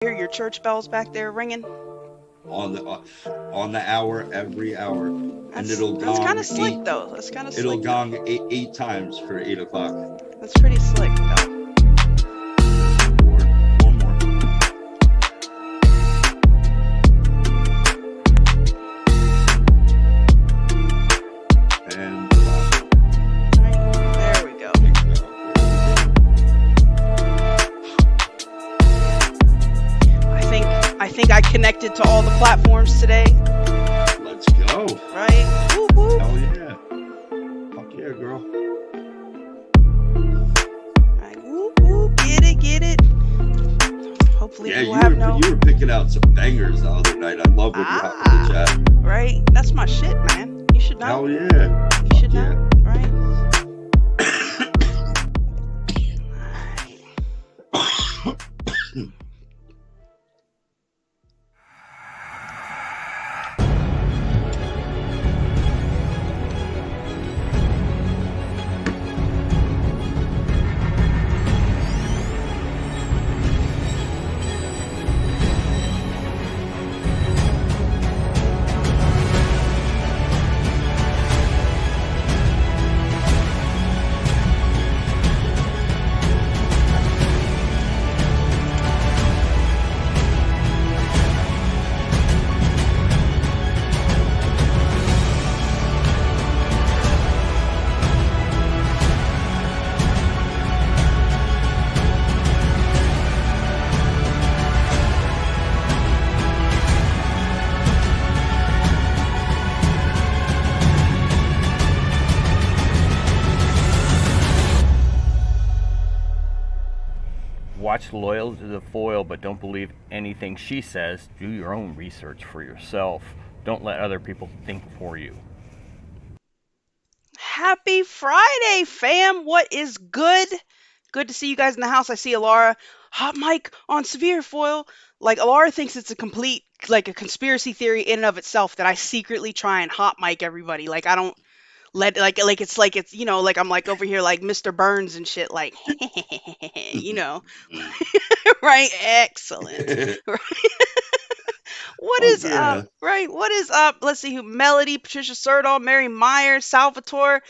Hear your church bells back there ringing. On the hour, every hour, and it'll That's kind gong of slick eight. though. That's kind of It'll slick though. gong eight times for 8 o'clock. That's pretty slick though. Or more. And there we go. I think I connected to all the platforms today. Let's go. Right? Whoop, whoop. Hell yeah. Fuck yeah, girl. Right. Whoop, whoop. Get it. Hopefully Yeah, you were picking out some bangers the other night. I love when you hop in the chat. Right? That's my shit, man. You should know. Hell yeah. You should know. Right? Watch Loyal to the Foil, but don't believe anything she says. Do your own research for yourself. Don't let other people think for you. Happy Friday, fam. What is good? Good to see you guys in the house. I see Alara. Hot mic on Severe Foil. Like, Alara thinks it's a complete, like, a conspiracy theory in and of itself that I secretly try and hot mic everybody. Like, I don't let, like it's, you know, like I'm like over here like Mr. Burns and shit, like, you know. Right? Excellent. What is up? Right? What is up? Let's see who. Melody, Patricia Serdal, Mary Myers, Salvatore.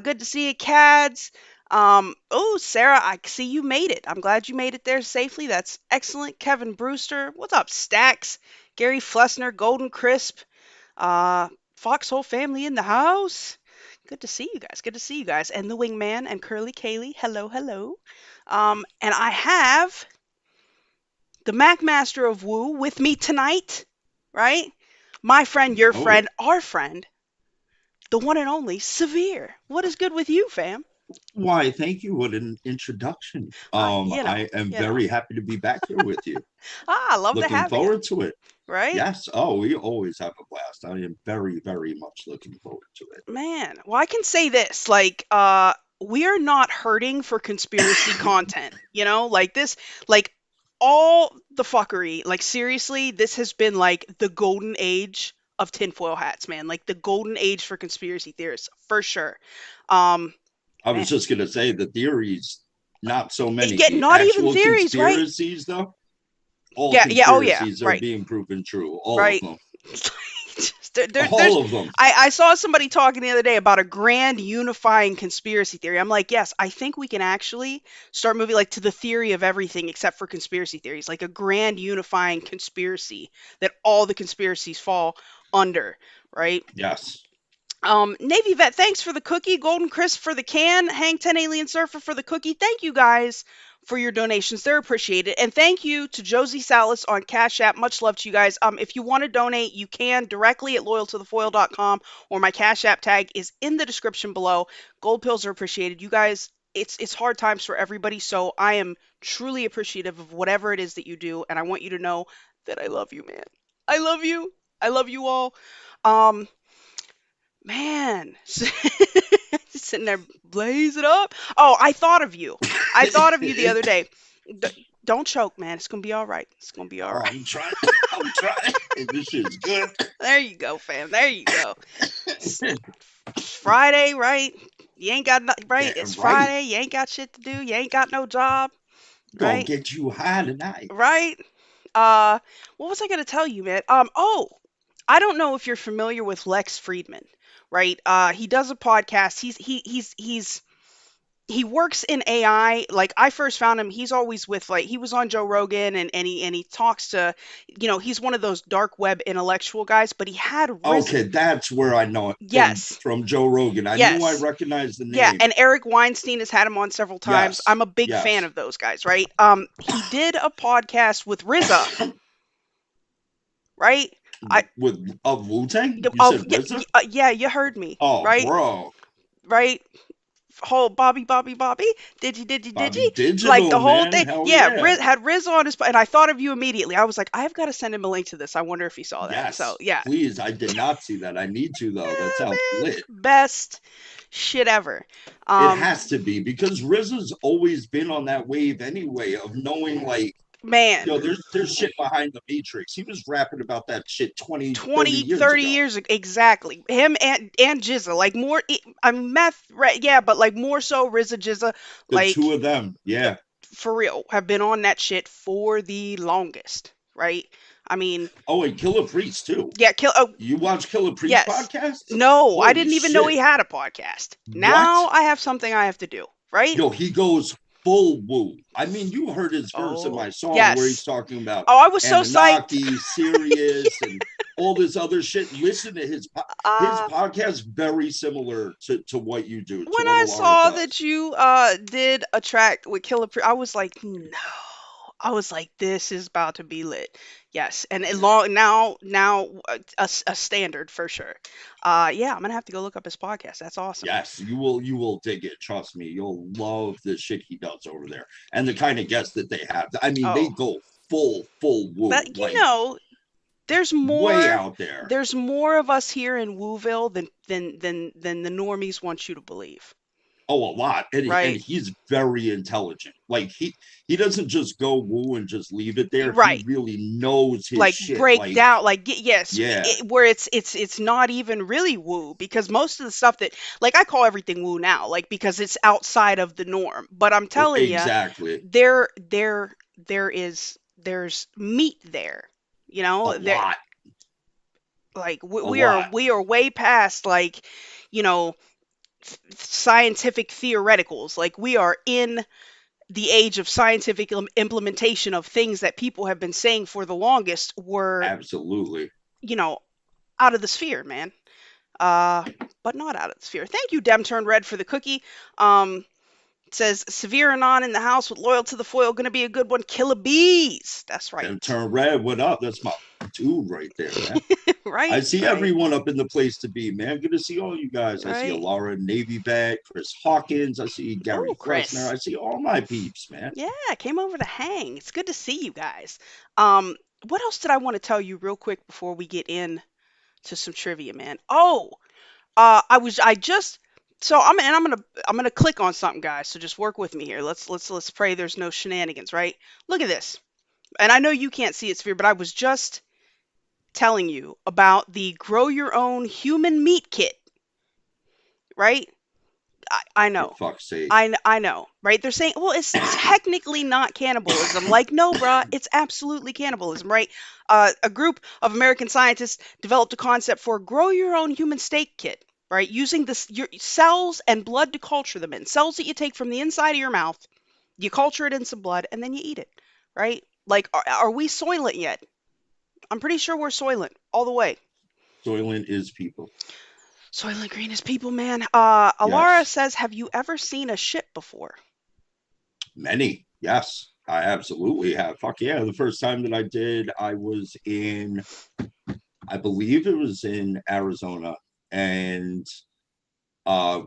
Good to see you, Cads. Oh, Sarah, I see you made it. I'm glad you made it there safely. That's excellent. Kevin Brewster. What's up, Stacks? Gary Flessner, Golden Crisp. Foxhole family in the house. Good to see you guys. Good to see you guys. And the Wingman and Curly Kaylee. Hello, hello. And I have the Mac Master of Woo with me tonight, right? My friend, your friend, our friend, the one and only Severe. What is good with you, fam? Why, thank you. What an introduction. I am very happy to be back here with you. I love to have you. Looking forward to it. Right? Yes. Oh, we always have a blast. I am very, very much looking forward to it. Man, well, I can say this, like, we are not hurting for conspiracy content, you know? Like this, like, all the fuckery, like, seriously, this has been, like, the golden age of tinfoil hats, man. Like, the golden age for conspiracy theorists, for sure. I was just going to say the theories, not so many. Not even theories, conspiracies, right? Though. All conspiracies are being proven true. All of them. All of them. I saw somebody talking the other day about a grand unifying conspiracy theory. I'm like, yes, I think we can actually start moving like to the theory of everything except for conspiracy theories, like a grand unifying conspiracy that all the conspiracies fall under, right? Yes. Navy Vet, thanks for the cookie. Golden Crisp for the can. Hang 10 Alien Surfer for the cookie. Thank you guys for your donations. They're appreciated. And thank you to Josie Salas on Cash App. Much love to you guys. If you want to donate, you can directly at loyal2thefoil.com, or my Cash App tag is in the description below. Gold pills are appreciated. You guys, it's hard times for everybody, so I am truly appreciative of whatever it is that you do, and I want you to know that I love you, man. I love you. I love you all. Man, sitting there blaze it up. Oh, I thought of you. I thought of you the other day. Don't choke, man. It's gonna be all right. It's gonna be all right. I'm trying. This shit's good. There you go, fam. There you go. It's Friday, right? You ain't got nothing, right? It's Friday. You ain't got shit to do. You ain't got no job. Gonna get you high tonight. Right? What was I gonna tell you, man? Oh, I don't know if you're familiar with Lex Friedman, right? He does a podcast. He works in AI. Like I first found him, he's always with like he was on Joe Rogan and he talks to, he's one of those dark web intellectual guys, but he had risen. Okay, that's where I know it Yes. from Joe Rogan. I knew I Yes. recognized the Yeah, name. and Eric Weinstein has had him on several times. Yes. I'm a big fan Yes. of those guys, right? He did a podcast with RZA, right? I Of Wu-Tang? You of said RZA? yeah, you heard me, Oh, right? bro. Right? Whole Bobby, did you? Bobby Like the Digital, whole man. thing. Hell Yeah, yeah. Had Riz on his, and I thought of you immediately. I was like, I've got to send him a link to this. I wonder if he saw that. So Yes. yeah, Please. I did not see that. I need to, though. That yeah, sounds man, lit. best shit ever. It has to be because RZA's always been on that wave anyway of knowing, like, Man, yo, there's shit behind the Matrix. He was rapping about that shit 20, 30 20, years 30 ago. years ago, exactly. Him and Jizza, like more. I'm meth, right? Yeah, but like more so RZA, Jizza, The like two of them, yeah. for real, have been on that shit for the longest, right? I mean, Oh, and Killer Priest too. yeah, You watch Killer Priest yes. podcasts? No, I Holy didn't even know shit. he had a podcast. Now What? I have something I have to do, right? Yo, he goes full woo. I mean, you heard his verse in Oh, my song where he's yes. talking about Oh, I was so psyched. Anunnaki, Sirius, and all this other shit. Listen to his Uh, podcast, very similar to what you do, to when what I Alara saw that does. you did a track with Killer I was like, no. I was like, this is about to be lit. Yes, and it Yeah. long now a standard for sure. Yeah, I'm gonna have to go look up his podcast. That's awesome. Yes, you will dig it. Trust me, you'll love the shit he does over there, and the kind of guests that they have. I mean, they Oh, go full woo, but like there's way more. out there. There's more of us here in Wooville than the normies want you to believe, Oh, a lot, and right? he's very intelligent. Like he doesn't just go woo and just leave it there. He Right. really knows his Like shit. break Like, down, like yes, yeah, where it's not even really woo, because most of the stuff that, like, I call everything woo now, like, because it's outside of the norm. But I'm telling you, exactly. there's meat there. A There, lot, like a we are lot. we are way past, like, you know scientific theoreticals. Like, we are in the age of scientific implementation of things that people have been saying for the longest were, Absolutely. you know, out of the sphere, man. Uh, but not out of the sphere. Thank you, Dem Turned Red, for the cookie. It says SevereAnon in the house with Loyal to the Foil. Gonna be a good one. Killer bees. That's right. And turn red. What up? That's my dude right there, man. I Right. see Right. everyone up in the place to be, man. Good to see all you guys. I see Right. Alara Navy Vet, Chris Hawkins. I see Gary Oh, Flessner. Chris. I see all my peeps, man. Yeah, I came over to hang. It's good to see you guys. What else did I want to tell you real quick before we get in to some trivia, man? Oh, I just so I'm gonna click on something, guys. So just work with me here. Let's pray there's no shenanigans, right? Look at this. And I know you can't see it, Sphere, but I was just telling you about the grow your own human meat kit, right? I For know. fuck's sake. I know, right? They're saying, well, it's technically not cannibalism. Like, no, bruh, it's absolutely cannibalism, right? A group of American scientists developed a concept for grow your own human steak kit, right? Using your cells and blood to culture them in. Cells that you take from the inside of your mouth, you culture it in some blood, and then you eat it, right? Like, are we Soylent yet? I'm pretty sure we're Soylent all the way. Soylent is people. Soylent Green is people, man. Alara Yes. says, have you ever seen a ship before? Many. Yes. I absolutely have. Fuck yeah. The first time that I did, I was in, I believe it was in Arizona, and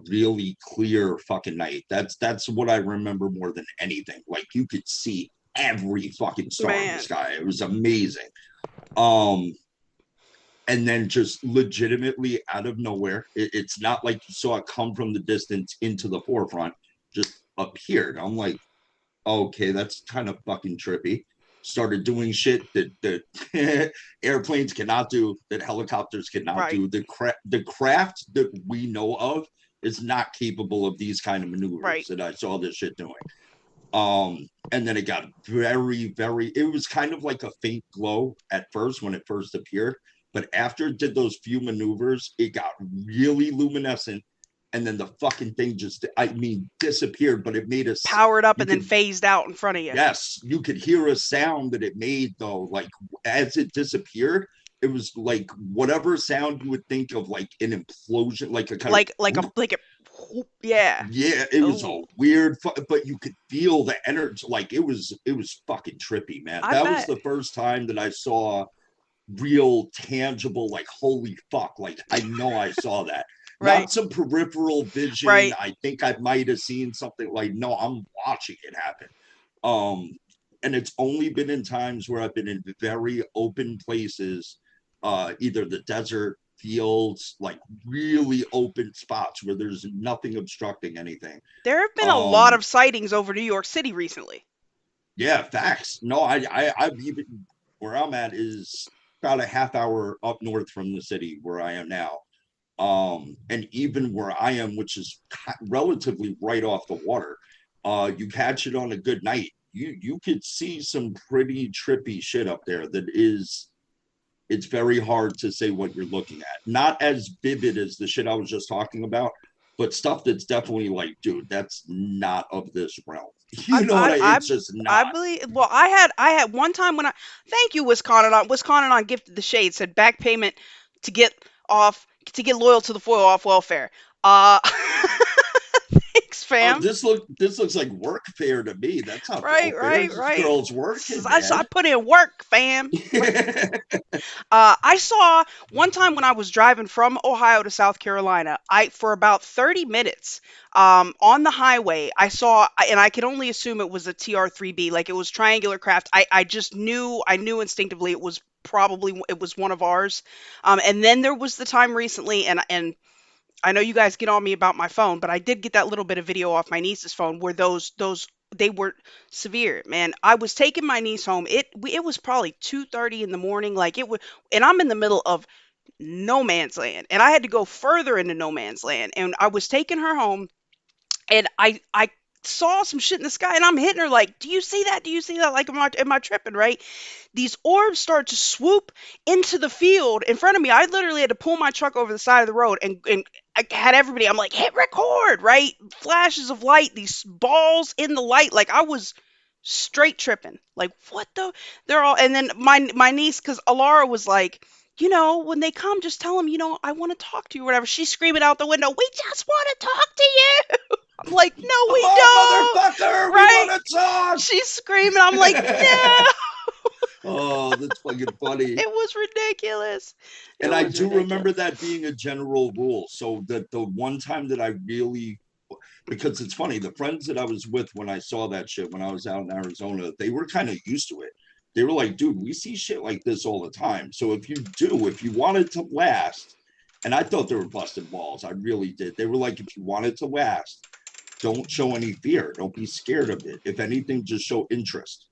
really clear fucking night. That's what I remember more than anything. Like, you could see every fucking star in the Man. sky. It was amazing. And then just legitimately out of nowhere, it's not like you saw it come from the distance into the forefront, just appeared. I'm like, okay, that's kind of fucking trippy. Started doing shit that airplanes cannot do, that helicopters cannot Right. do. The craft that we know of is not capable of these kind of maneuvers Right. that I saw this shit doing. And then it got very, very, it was kind of like a faint glow at first when it first appeared. But after it did those few maneuvers, it got really luminescent. And then the fucking thing just, I mean, disappeared, but it made us, Powered up you and then could, phased out in front of you. yes, you could hear a sound that it made though. Like as it disappeared, it was like whatever sound you would think of, like an implosion, like a kind of, Like a yeah. yeah, it was a Oh, weird, but you could feel the energy. Like it was fucking trippy, man. I That was bet. the first time that I saw real, tangible, like holy fuck, like I know I saw that. Right. Not some peripheral vision. Right. I think I might have seen something, like no, I'm watching it happen. Um, and it's only been in times where I've been in very open places, either the desert, fields, like really open spots where there's nothing obstructing anything. There have been a lot Um, of sightings over New York City recently. yeah, facts. No, I've even, where I'm at is about a half hour up north from the city where I am now. And even where I am, which is relatively right off the water, you catch it on a good night, you could see some pretty trippy shit up there that is, it's very hard to say what you're looking at. Not as vivid as the shit I was just talking about, but stuff that's definitely like, dude, that's not of this realm. I You know what I I, I it's just I not. believe. Well, I had one time when I thank you Wisconsin. Wisconsin gifted the shade said back payment to get off to get loyal to the foil off welfare. Uh, thanks, Oh, fam. this looks like work fair to me. That's not Right, welfare. right, This right. girl's working, I man. put in work, fam. I saw one time when I was driving from Ohio to South Carolina, I for about 30 minutes on the highway, and I could only assume it was a TR3B, like it was triangular craft. I just I knew instinctively it was probably it was one of ours. And then there was the time recently, and I know you guys get on me about my phone, but I did get that little bit of video off my niece's phone where those they were severe, man. I was taking my niece home. It was probably 2:30 in the morning, like it was, and I'm in the middle of no man's land, and I had to go further into no man's land, and I was taking her home, and I saw some shit in the sky, and I'm hitting her like, "Do you see that? Do you see that? Like, am I tripping, right?" These orbs start to swoop into the field in front of me. I literally had to pull my truck over the side of the road, and I had everybody. I'm like, hit record, right? Flashes of light, these balls in the light. Like I was straight tripping. Like what the? They're all. And then my niece, because Alara was like, when they come, just tell them, I want to talk to you, or whatever. She's screaming out the window, we just want to talk to you. I'm like, no, Come we on, don't. motherfucker. We Right? want to talk. She's screaming. I'm like, no. Oh, that's fucking funny. It was ridiculous. It And I was do remember ridiculous. that being a general rule. So that the one time that I really, because it's funny, the friends that I was with when I saw that shit when I was out in Arizona, they were kind of used to it. They were like, dude, we see shit like this all the time. So if you wanted to last, and I thought they were busting balls, I really did. They were like, if you wanted to last, don't show any fear. Don't be scared of it. If anything, just show interest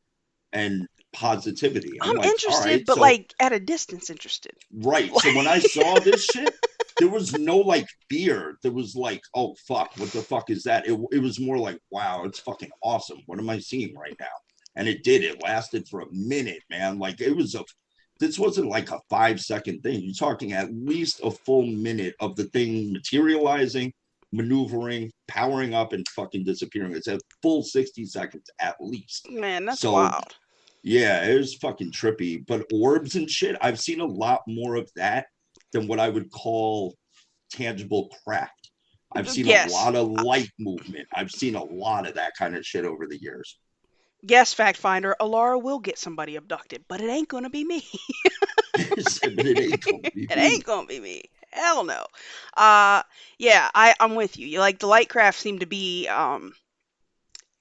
and positivity. I'm I'm like, all interested, right. but So, like at a distance interested. right. So when I saw this shit, there was no like fear. There was like, oh, fuck, what the fuck is that? It was more like, wow, it's fucking awesome. What am I seeing right now? And it did. It lasted for a minute, man. Like this wasn't like a 5 second thing. You're talking at least a full minute of the thing materializing, maneuvering, powering up, and fucking disappearing. It's a full 60 seconds at least. Man, that's So wild. yeah, it was fucking trippy. But orbs and shit, I've seen a lot more of that than what I would call tangible craft. I've seen a Yes. lot of light movement. I've seen a lot of that kind of shit over the years. Yes, fact finder, Alara will get somebody abducted, but it ain't gonna be me. But it ain't gonna be It me. ain't gonna be me. Hell no. Uh yeah, I'm with you. Like the light craft seem to be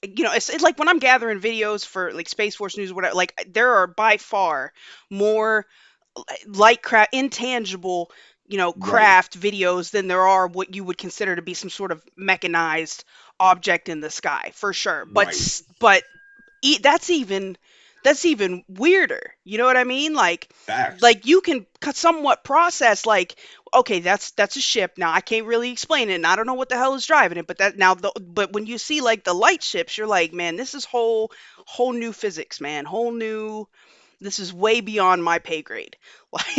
it's like when I'm gathering videos for like Space Force News or whatever, like there are by far more light craft intangible Right, craft videos than there are what you would consider to be some sort of mechanized object in the sky for sure, right. but that's even weirder, you know what I mean? Like Facts. you can somewhat process like okay, that's a ship. Now I can't really explain it, and I don't know what the hell is driving it. But that now, but when you see like the light ships, you're like, man, this is whole new physics, man. Whole new. This is way beyond my pay grade.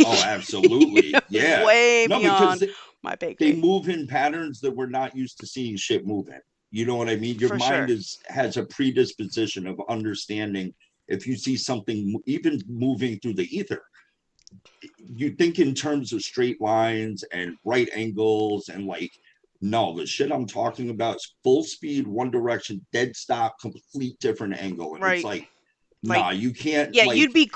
Oh, Like absolutely. Yeah. way No, because beyond my pay they grade, move in patterns that we're not used to seeing shit move in. You know what I mean? Your for mind sure. has a predisposition of understanding if you see something even moving through the ether, you think in terms of straight lines and right angles and like, no, the shit I'm talking about is full speed, one direction, dead stop, complete different angle. And it's Right. like, Like nah, you can't, yeah, like, you'd be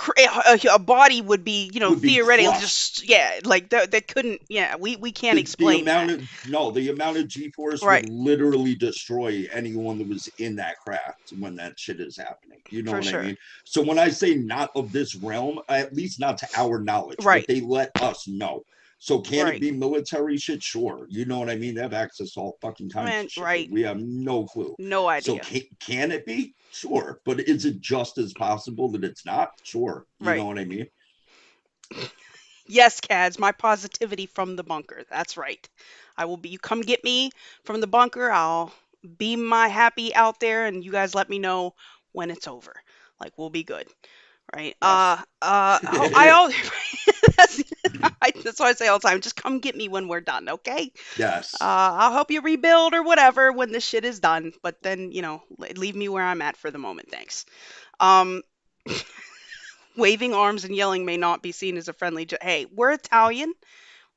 a body would be, would be theoretically crushed. just yeah, like that couldn't yeah, we can't The explain amount that. of no, the amount of G-force would Right, literally destroy anyone that was in that craft when that shit is happening. You know for what I sure. mean? So when I say not of this realm, at least not to our knowledge, what Right, they let us know. So can it right. be military shit? Sure. You know what I mean? They have access to all fucking kinds Man, of shit, but right. we have no clue. No So idea. can it be? Sure. But is it just as possible that it's not? Sure. You know Right. what I mean? Yes, Cads, my positivity from the bunker. That's right. I will be you come get me from the bunker. I'll beam my happy out there and you guys let me know when it's over. Like we'll be good. Right. Yes. I all that's, that's what I say all the time. Just come get me when we're done, okay? Yes. I'll help you rebuild or whatever when this shit is done. But then, leave me where I'm at for the moment. Thanks. Um, waving arms and yelling may not be seen as a friendly. Hey, we're Italian.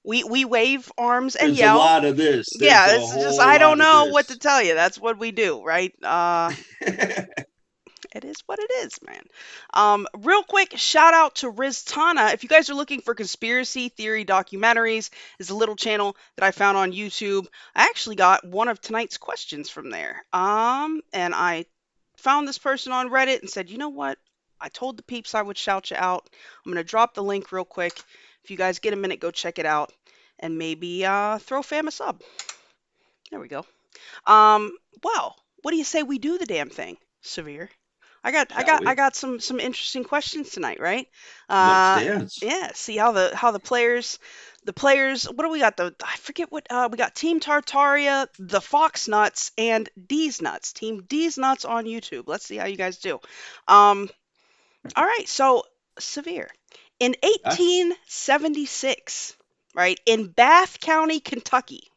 We wave arms and There's a yell. lot of this. There's Yeah, a it's just whole I don't lot of know what to this. tell you. That's what we do, right? It is what it is, man. Real quick, shout out to Riztana. If you guys are looking for conspiracy theory documentaries, is a little channel that I found on YouTube. I actually got one of tonight's questions from there. And I found this person on Reddit and said, you know what? I told the peeps I would shout you out. I'm gonna drop the link real quick. If you guys get a minute, go check it out and maybe throw fam a sub. There we go. Um, wow. What do you say we do the damn thing, Severe? I got I Shall got I we? got some interesting questions tonight, right? Let's Uh dance. yeah, see how the players what do we got I forget what we got Team Tartaria, the Fox Nuts and D's Nuts. Team D's Nuts on YouTube. Let's see how you guys do. Um all right, so Severe. In Yes. 1876, right, in Bath County, Kentucky,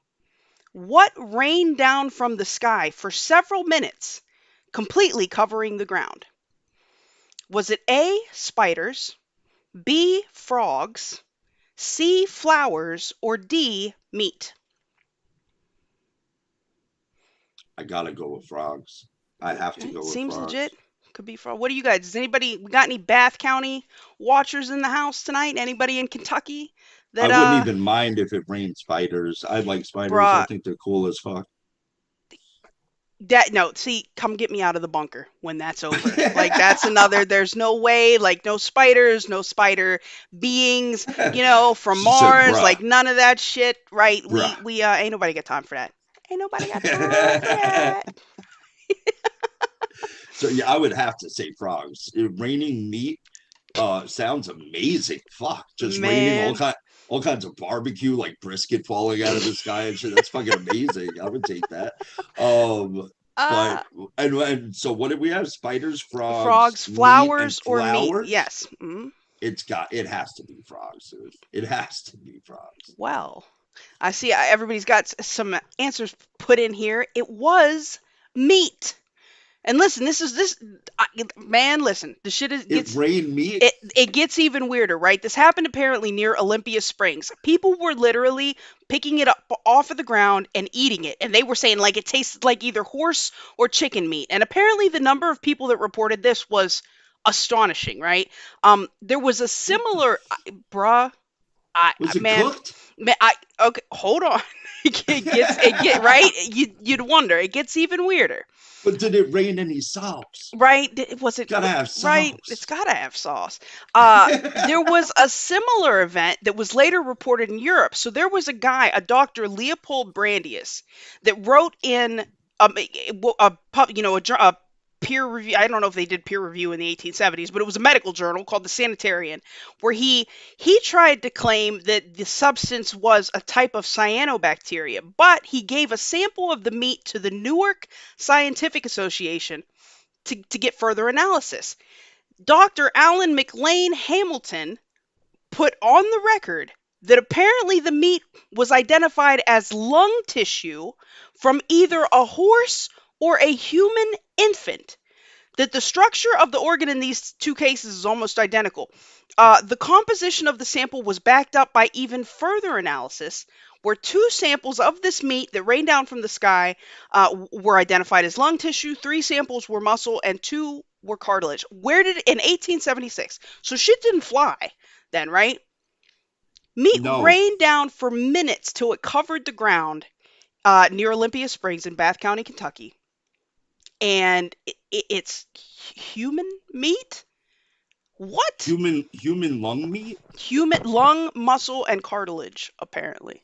what rained down from the sky for several minutes, completely covering the ground? Was it A, spiders, B, frogs, C, flowers, or D, meat? I gotta go with frogs. I have to Okay, go with seems legit. frogs. Could be frog. What do you guys? Does anybody we got any Bath County watchers in the house tonight? Anybody in Kentucky I that wouldn't even mind if it rained spiders. I like spiders. I bruh, think they're cool as fuck. that no, see, come get me out of the bunker when that's over. Like that's another there's no way, like no spiders, no spider beings, from She said, Mars, bruh, like none of that shit, right? bruh. We ain't nobody got time for that. Ain't nobody got time for that. So yeah, I would have to say frogs. Raining meat sounds amazing. Fuck. Just raining Man, all kinds of barbecue, like brisket falling out of the sky and shit. That's fucking amazing. I would take that. Um, but uh and so what did we have? Spiders, frogs, frogs, meat, and flowers or meat. flowers. Yes. Mm. It has to be frogs. It has to be frogs. Well, I see everybody's got some answers put in here. It was meat. And listen, man, listen. The shit is, It gets rained meat. it gets even weirder, right? This happened apparently near Olympia Springs. People were literally picking it up off of the ground and eating it, and they were saying like it tasted like either horse or chicken meat. And apparently, the number of people that reported this was astonishing, right? There was a What the similar, bruh, was it man, cooked? man, okay, hold on. It get right. You'd wonder. It gets even weirder. But did it rain any sauce? Right? Was it Gotta have right? It's sauce. got to have sauce. There was a similar event that was later reported in Europe. So there was a guy, a Dr. Leopold Brandius, that wrote in a peer review. I don't know if they did peer review in the 1870s, but it was a medical journal called the Sanitarian, where he tried to claim that the substance was a type of cyanobacteria, but he gave a sample of the meat to the Newark Scientific Association to get further analysis. Dr. Alan McLean Hamilton put on the record that apparently the meat was identified as lung tissue from either a horse or a human infant, that the structure of the organ in these two cases is almost identical. The composition of the sample was backed up by even further analysis, where two samples of this meat that rained down from the sky were identified as lung tissue, three samples were muscle, and two were cartilage. Where did it, in 1876? So shit didn't fly then, right? Meat No, rained down for minutes till it covered the ground near Olympia Springs in Bath County, Kentucky. And it's human meat? What? human lung meat. Human lung, muscle, and cartilage, apparently.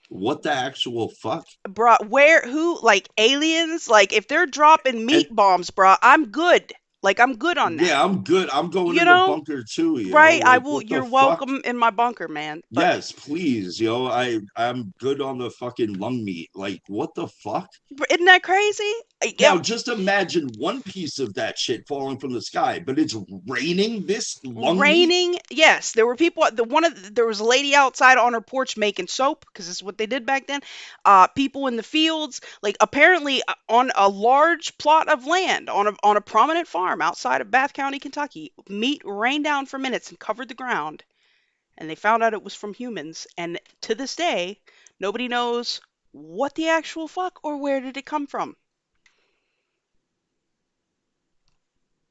What the actual fuck? Bruh, who, like aliens? Like, if they're dropping And meat bombs, bruh, I'm good. Like, I'm good on that. yeah, I'm good. I'm going You in the know? bunker too, Right? I Like, will, what the you're fuck? welcome in my bunker, man. But Yes, please, I'm good on the fucking lung meat. Like, what the fuck? isn't that crazy? Now, just imagine one piece of that shit falling from the sky, but it's raining this lung meat. Raining, yes, there were people. There was a lady outside on her porch making soap because this is what they did back then. People in the fields, like apparently on a large plot of land on a prominent farm outside of Bath County, Kentucky, meat rained down for minutes and covered the ground, and they found out it was from humans. And to this day, nobody knows what the actual fuck or where did it come from.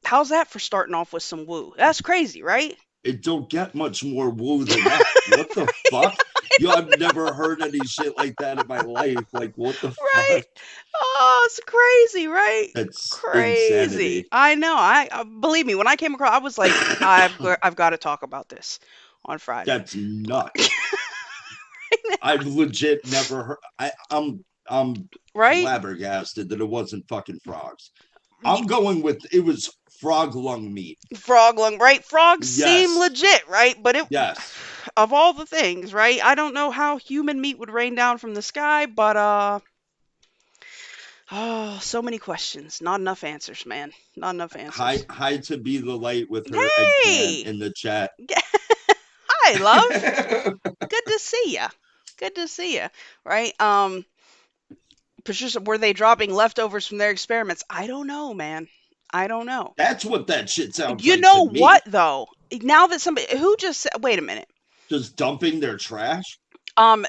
How's that for starting off with some woo? That's crazy, right? It don't get much more woo than that. What the fuck? I've never heard any shit like that in my life. Like, what the Right? fuck? Oh, it's crazy, right? That's Crazy. insanity. I know. Believe me, when I came across, I was like, I've got to talk about this on Friday. That's nuts. I've legit never heard. I'm Right? flabbergasted that it wasn't fucking frogs. I'm going with it was frog lung meat. Frog lung, right? Frogs seem Yes, legit, right? But yes. of all the things, right? I don't know how human meat would rain down from the sky, but oh, so many questions, not enough answers, man. Not enough answers. Hi to be the light with her eggplant Hey, in the chat. hi, love. Good to see ya. Good to see ya. Right? Patricia, were they dropping leftovers from their experiments? I don't know, man. I don't know. That's what that shit sounds You like to know me. what though? Now that somebody who just said, wait a minute. Just dumping their trash. Um,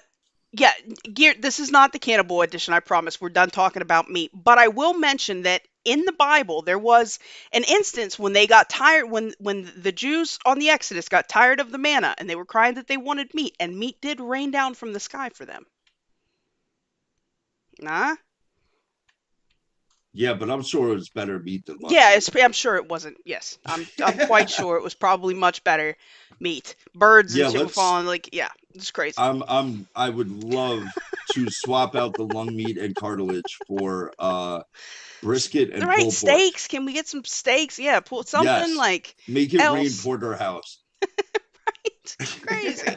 yeah, gear. This is not the cannibal edition. I promise. We're done talking about meat. But I will mention that in the Bible there was an instance when they got tired, when the Jews on the Exodus got tired of the manna and they were crying that they wanted meat, and meat did rain down from the sky for them. Nah. Yeah, but I'm sure it was better meat than lung Yeah, meat. I'm sure it wasn't. Yes, I'm quite sure it was probably much better meat. Birds and Yeah, shit were let's. falling. Like, yeah, it's crazy. I would love to swap out the lung meat and cartilage for brisket and Right, pulled pork. steaks. Can we get some steaks? Yeah, pull something Yes, like make it rain else. porterhouse. Right, crazy.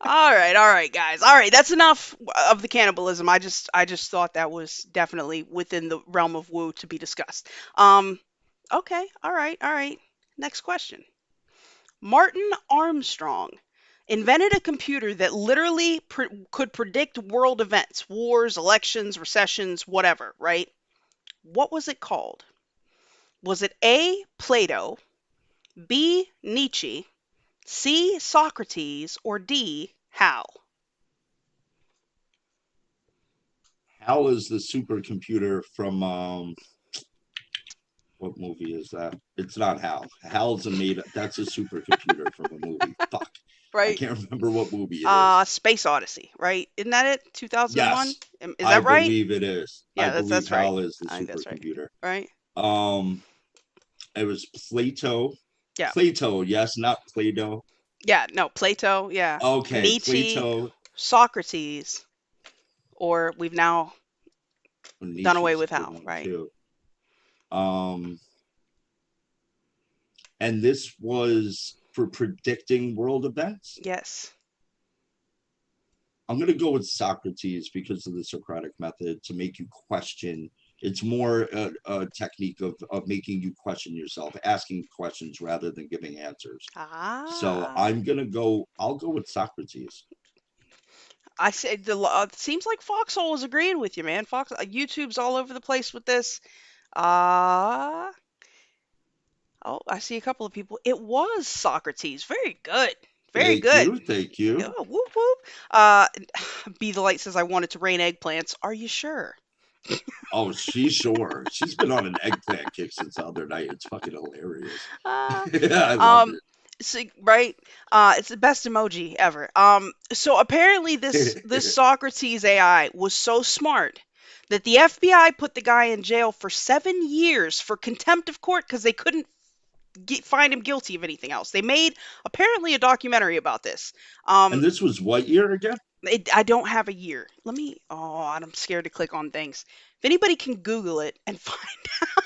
All right, guys. All right, that's enough of the cannibalism. I just thought that was definitely within the realm of woo to be discussed. Okay, all right. Next question. Martin Armstrong invented a computer that literally could predict world events, wars, elections, recessions, whatever, right? What was it called? Was it A, Plato, B, Nietzsche, C, Socrates, or D, Hal? Hal is the supercomputer from what movie is that? It's not Hal. Hal's a made. That's a supercomputer from a movie. Fuck, I Right? can't remember what movie it is. Space Odyssey, right? Isn't that it? 2001? Yes, Is I that right? believe it is. I Yeah, believe that's right. Hal is the I think that's right. supercomputer. Right? Um, it was Plato. Yeah. Plato, yes, not Play-Doh. Yeah, no, Plato, yeah. Okay, Nietzsche, Plato. Socrates, or we've now done away Nietzsche's with a good Hal, one right? too. Um, and this was for predicting world events. Yes. I'm going to go with Socrates because of the Socratic method to make you question. It's more a technique of making you question yourself, asking questions rather than giving answers. So Ah. I'll go with Socrates. I said seems like Foxhole is agreeing with you, man. YouTube's all over the place with this. Uh oh, I see a couple of people. It was Socrates. Very good. Very Thank good. you. Thank you. Oh, whoop whoop. Uh, Be the Light says I wanted to rain eggplants. Are you sure? Oh, she's sure. She's been on an eggplant kick since the other night. It's fucking hilarious. Uh, I love um, right. It's the best emoji ever. So apparently this it. Socrates AI was so smart that the FBI put the guy in jail for 7 years for contempt of court because they couldn't find him guilty of anything else. They made apparently a documentary about this. And Um, this was what year again? I don't have a year. Let me. Oh, I'm scared to click on things. If anybody can Google it and find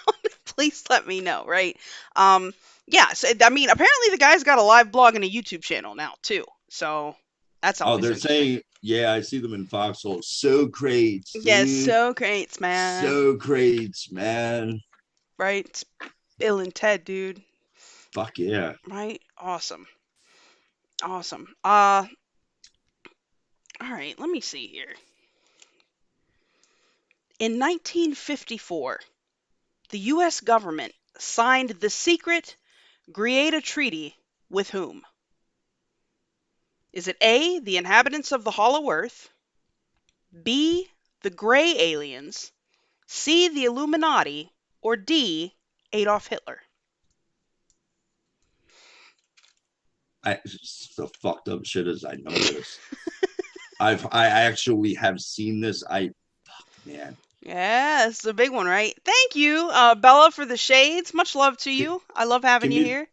out, please let me know. Right? Um, yeah. So I mean, apparently the guy's got a live blog and a YouTube channel now too. So that's Oh, always they're interesting. saying, yeah, I see them in Foxhole. So great, Yes, dude. so great, man. So great, man. Right? It's Bill and Ted, dude. Fuck yeah. Right? Awesome. Awesome. All right. Let me see here. In 1954, the U.S. government signed the secret Greada Treaty with whom? Is it A, the inhabitants of the Hollow Earth, B, the Gray Aliens, C, the Illuminati, or D, Adolf Hitler? The fucked up shit is I know this. I actually have seen this. Man. Yeah, it's a big one, right? Thank you, Bella, for the shades. Much love to G- you. I love having give you me here.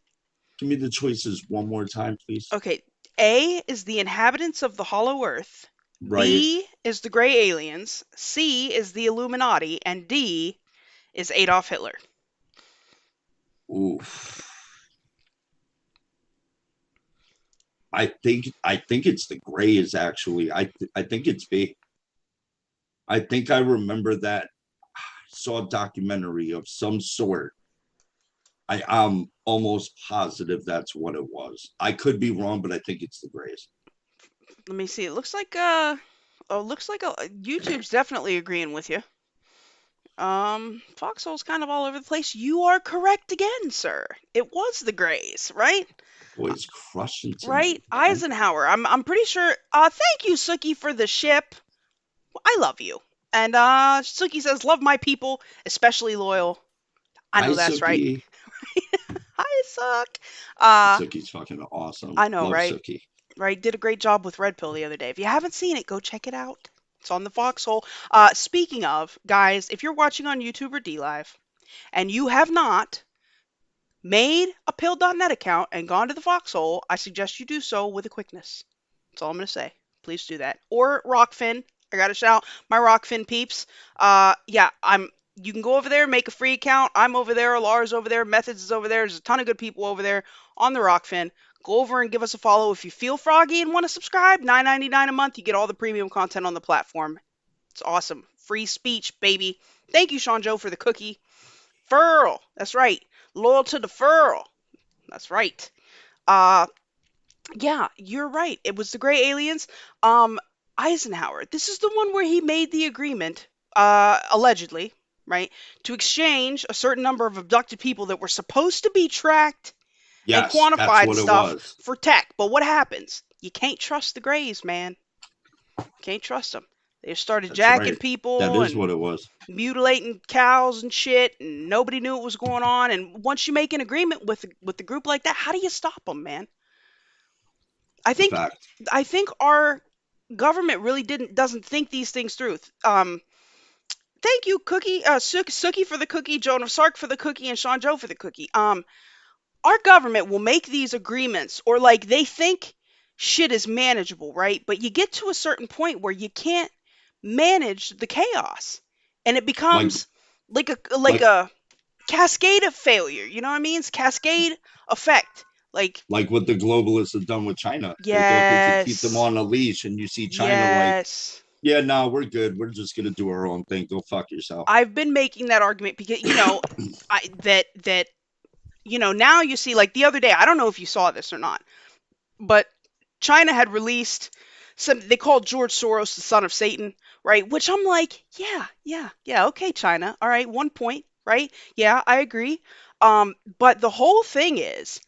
give me the choices one more time, please. Okay, A is the inhabitants of the Hollow Earth, Right. B is the Gray Aliens, C is the Illuminati, and D is Adolf Hitler. Oof. I think it's the gray is actually. I think it's B. I think I remember that. I saw a documentary of some sort. I'm almost positive that's what it was. I could be wrong, but I think it's the Grays. Let me see. It looks like YouTube's definitely agreeing with you. Foxhole's kind of all over the place. You are correct again, sir. It was the Grays, right? Boys crushing tonight, Right? man. Eisenhower. I'm pretty sure. Thank you, Suki, for the ship. I love you. And Suki says, "Love my people, especially loyal." I Hi, know that's right. Suki. Hi, Suck. Uh, Suki's fucking awesome. I know, Love right? Suki. Right? Did a great job with Red Pill the other day. If you haven't seen it, go check it out. It's on the Foxhole. Speaking of, guys, if you're watching on YouTube or DLive and you have not made a pill.net account and gone to the Foxhole, I suggest you do so with a quickness. That's all I'm going to say. Please do that. Or Rokfin. I got to shout my Rokfin peeps. Yeah, you can go over there, make a free account. I'm over there. Lars over there. Methods is over there. There's a ton of good people over there on the Rokfin. Go over and give us a follow. If you feel froggy and want to subscribe, $9.99 a month. You get all the premium content on the platform. It's awesome. Free speech, baby. Thank you, Sean Joe, for the cookie. Furl. That's right. Loyal to the Furl. That's right. Uh, yeah, you're right. It was the Gray Aliens. Um, Eisenhower. This is the one where he made the agreement, allegedly, right, to exchange a certain number of abducted people that were supposed to be tracked and Yes, that's quantified and what it stuff was. for tech. But what happens? You can't trust the Grays, man. Can't trust them. They just started That's jacking right. That people is and what it was. mutilating cows and shit, and nobody knew what was going on. And once you make an agreement with the group like that, how do you stop them, man? I It's a think fact. I think our government really doesn't think these things through. Thank you, Cookie, Suki for the cookie, Joan of Sark for the cookie, and Sean Joe for the cookie. Our government will make these agreements, or like they think shit is manageable, right? But you get to a certain point where you can't manage the chaos, and it Like becomes like a like cascade of failure. You know what I mean? It's cascade effect. Like, Like what the globalists have done with China. They thought they could keep them yes, on a leash, and you see China like, yes. yeah, no, we're good. We're just gonna do our own thing. Go fuck yourself. I've been making that argument because now you see, like, the other day. I don't know if you saw this or not, but China had released some, they called George Soros the son of Satan, right? Which I'm like, yeah, yeah, yeah, okay, China. All right, 1 point, right? Yeah, I agree. But the whole thing is,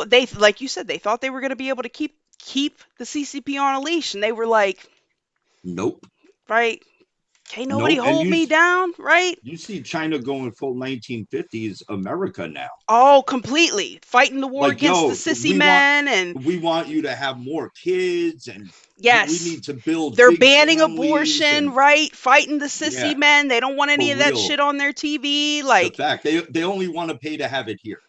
they, like you said, they thought they were going to be able to keep the CCP on a leash, and they were like, Nope. right, can't nobody Nope. And hold me down, right? you see China going full 1950s America now. Oh, completely fighting the war Like, against the yo, sissy men, and we want you to have more kids, and we yes, need to build they're big banning families, abortion, and right? Fighting the sissy yeah, men. They don't want for any of that real. shit on their TV. The Like, fact they only want to pay to have it here.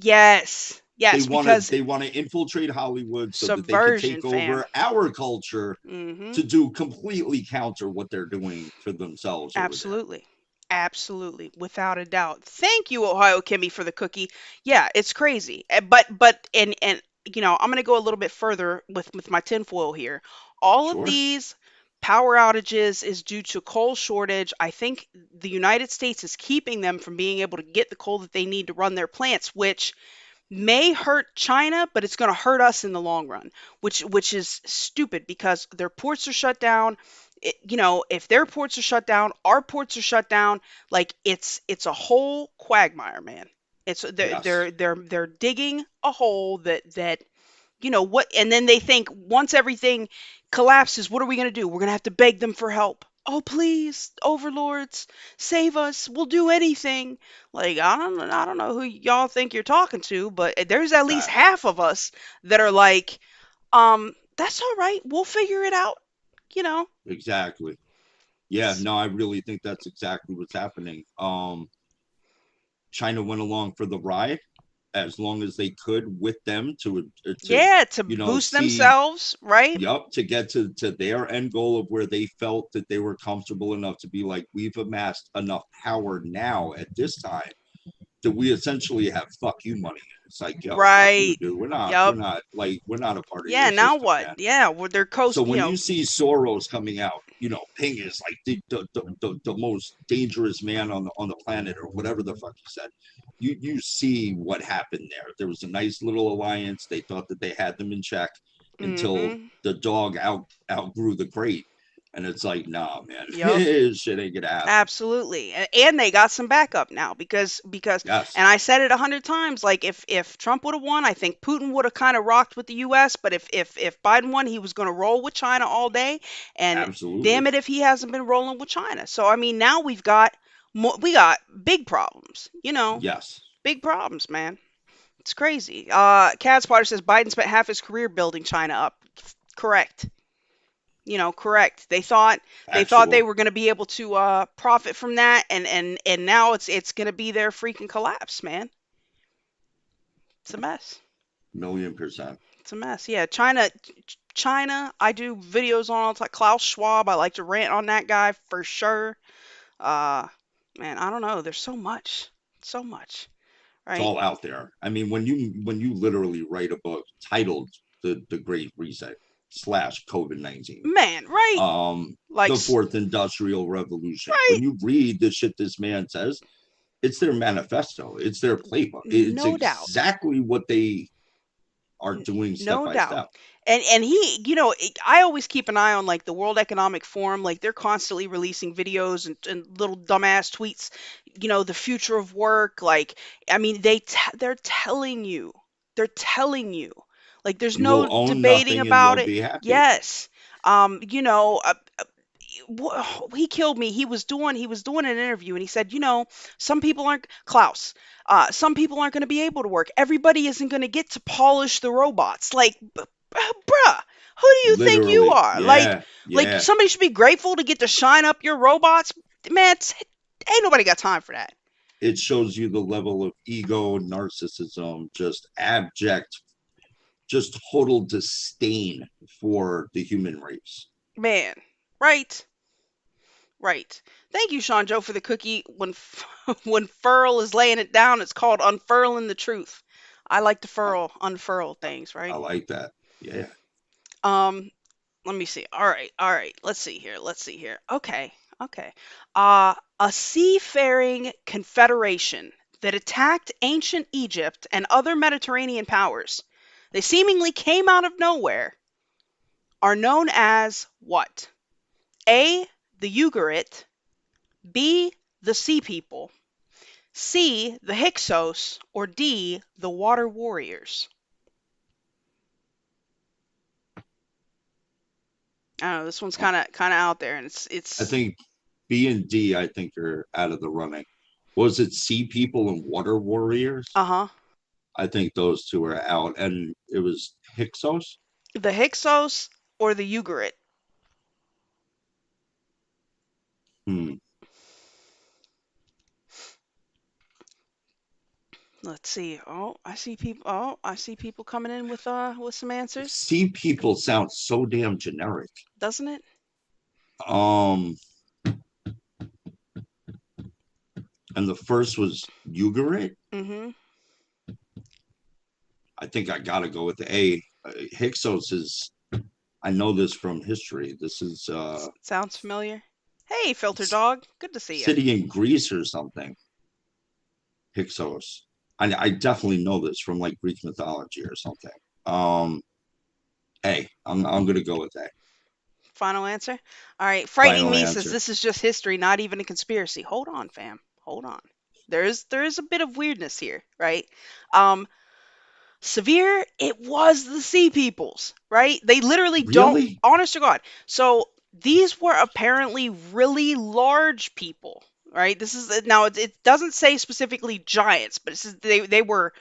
yes, yes, because They want to infiltrate Hollywood so that they could subversion, take fam. over our culture Hmm. to do completely counter what they're doing for themselves over there. Absolutely. Absolutely, without a doubt. Thank you, Ohio Kimmy, for the cookie. Yeah, it's crazy. But and I'm gonna go a little bit further with my tinfoil here. All of Sure. these power outages is due to coal shortage. I think the United States is keeping them from being able to get the coal that they need to run their plants, which may hurt China, but it's going to hurt us in the long run, which is stupid because their ports are shut down. If their ports are shut down, our ports are shut down. Like, it's a whole quagmire, man. It's Yes. they're digging a hole that what, and then they think once everything collapses, what are we going to do? We're going to have to beg them for help. Oh, please, overlords, save us. We'll do anything. Like, I don't know who y'all think you're talking to, but there's at least Facts. half of us that are like, that's all right. We'll figure it out. You know. Exactly. Yeah, S- no, I really think that's exactly what's happening. China went along for the ride as long as they could with them to Yeah, to boost see, themselves, right? yup, to get to their end goal of where they felt that they were comfortable enough to be like, we've amassed enough power now at this time that we essentially have fuck you money. It's like, yo, fuck you, Right. dude. Yup. We're not a part of Yeah. your Now system, what? man. Yeah. Well, they're So coast. when you see Soros coming out, Ping is like the most dangerous man on the planet, or whatever the fuck he said. You see what happened there. There was a nice little alliance. They thought that they had them in check until Mm-hmm. the dog outgrew the crate, and it's like, nah, man, Yup. shit ain't gonna happen. Absolutely. And they got some backup now because Yes, and I said it 100 times, like, if Trump would have won, I think Putin would have kind of rocked with the US, but if Biden won, he was going to roll with China all day, and absolutely. damn it if he hasn't been rolling with China. So I mean, now we got big problems, Yes, big problems, man. It's crazy. Cad Spotter says Biden spent half his career building China up. Correct. Correct. They thought they actual were going to be able to profit from that, and now it's going to be their freaking collapse, man. It's a mess. 1,000,000%. It's a mess. Yeah, China. I do videos on all the time. Klaus Schwab. I like to rant on that guy for sure. Uh, man, I don't know. There's so much, It's right? all out there. I mean, when you literally write a book titled "The Great Reset" slash COVID-19, Man, right? Like, the fourth industrial revolution, right? when you read the shit this man says, it's their manifesto, it's their playbook, it's No doubt. exactly what they are doing step No by doubt. step. And I always keep an eye on, like, the World Economic Forum. Like, they're constantly releasing videos and little dumbass tweets. The future of work. Like, I mean, they're telling you. Like, there's You will no own debating nothing and about you'll it. be happy. Yes. He killed me. He was doing an interview, and he said, some people aren't Klaus. Some people aren't going to be able to work. Everybody isn't going to get to polish the robots. Like, bruh, who do you think you Literally, are? Like, yeah, like yeah. somebody should be grateful to get to shine up your robots. Man, ain't nobody got time for that. It shows you the level of ego, narcissism, just abject, just total disdain for the human race. Man, right? Right. Thank you, Sean Joe, for the cookie. When when furl is laying it down, it's called unfurling the truth. I like to I, unfurl things, I right? like that. Yeah. Um, let me see. All right. Let's see here. Let's see here. Okay, okay. A seafaring confederation that attacked ancient Egypt and other Mediterranean powers. They seemingly came out of nowhere. Are known as what? A. The Ugarit. B. The Sea People. C. The Hyksos. Or D. The Water Warriors. I don't know. This one's kind of out there, and I it's think B and D, I think, are out of the running. Was it Sea People and Water Warriors? uh-huh. I think those two are out. And it was Hyksos? The Hyksos or the Ugarit. Hmm. Let's see. Oh, I see people. Oh, I see people coming in with some answers. Sea People sounds so damn generic. Doesn't it? Um, and the first was Ugarit. Mm-hmm. I think I gotta go with the A. Hyksos is. I know this from history. This is Sounds familiar. Hey, Filter Dog. Good to see you. city in Greece or something. Hyksos. I definitely know this from like Greek mythology or something. Hey, I'm gonna go with A. Final answer. All right. Frightening Final Me says answer. this is just history, not even a conspiracy. Hold on, fam. Hold on. There is a bit of weirdness here, right? Um, Severe, it was the Sea Peoples, right? They literally don't, Really? honest to God. So these were apparently really large people, right? This is now it doesn't say specifically giants, but it says they were,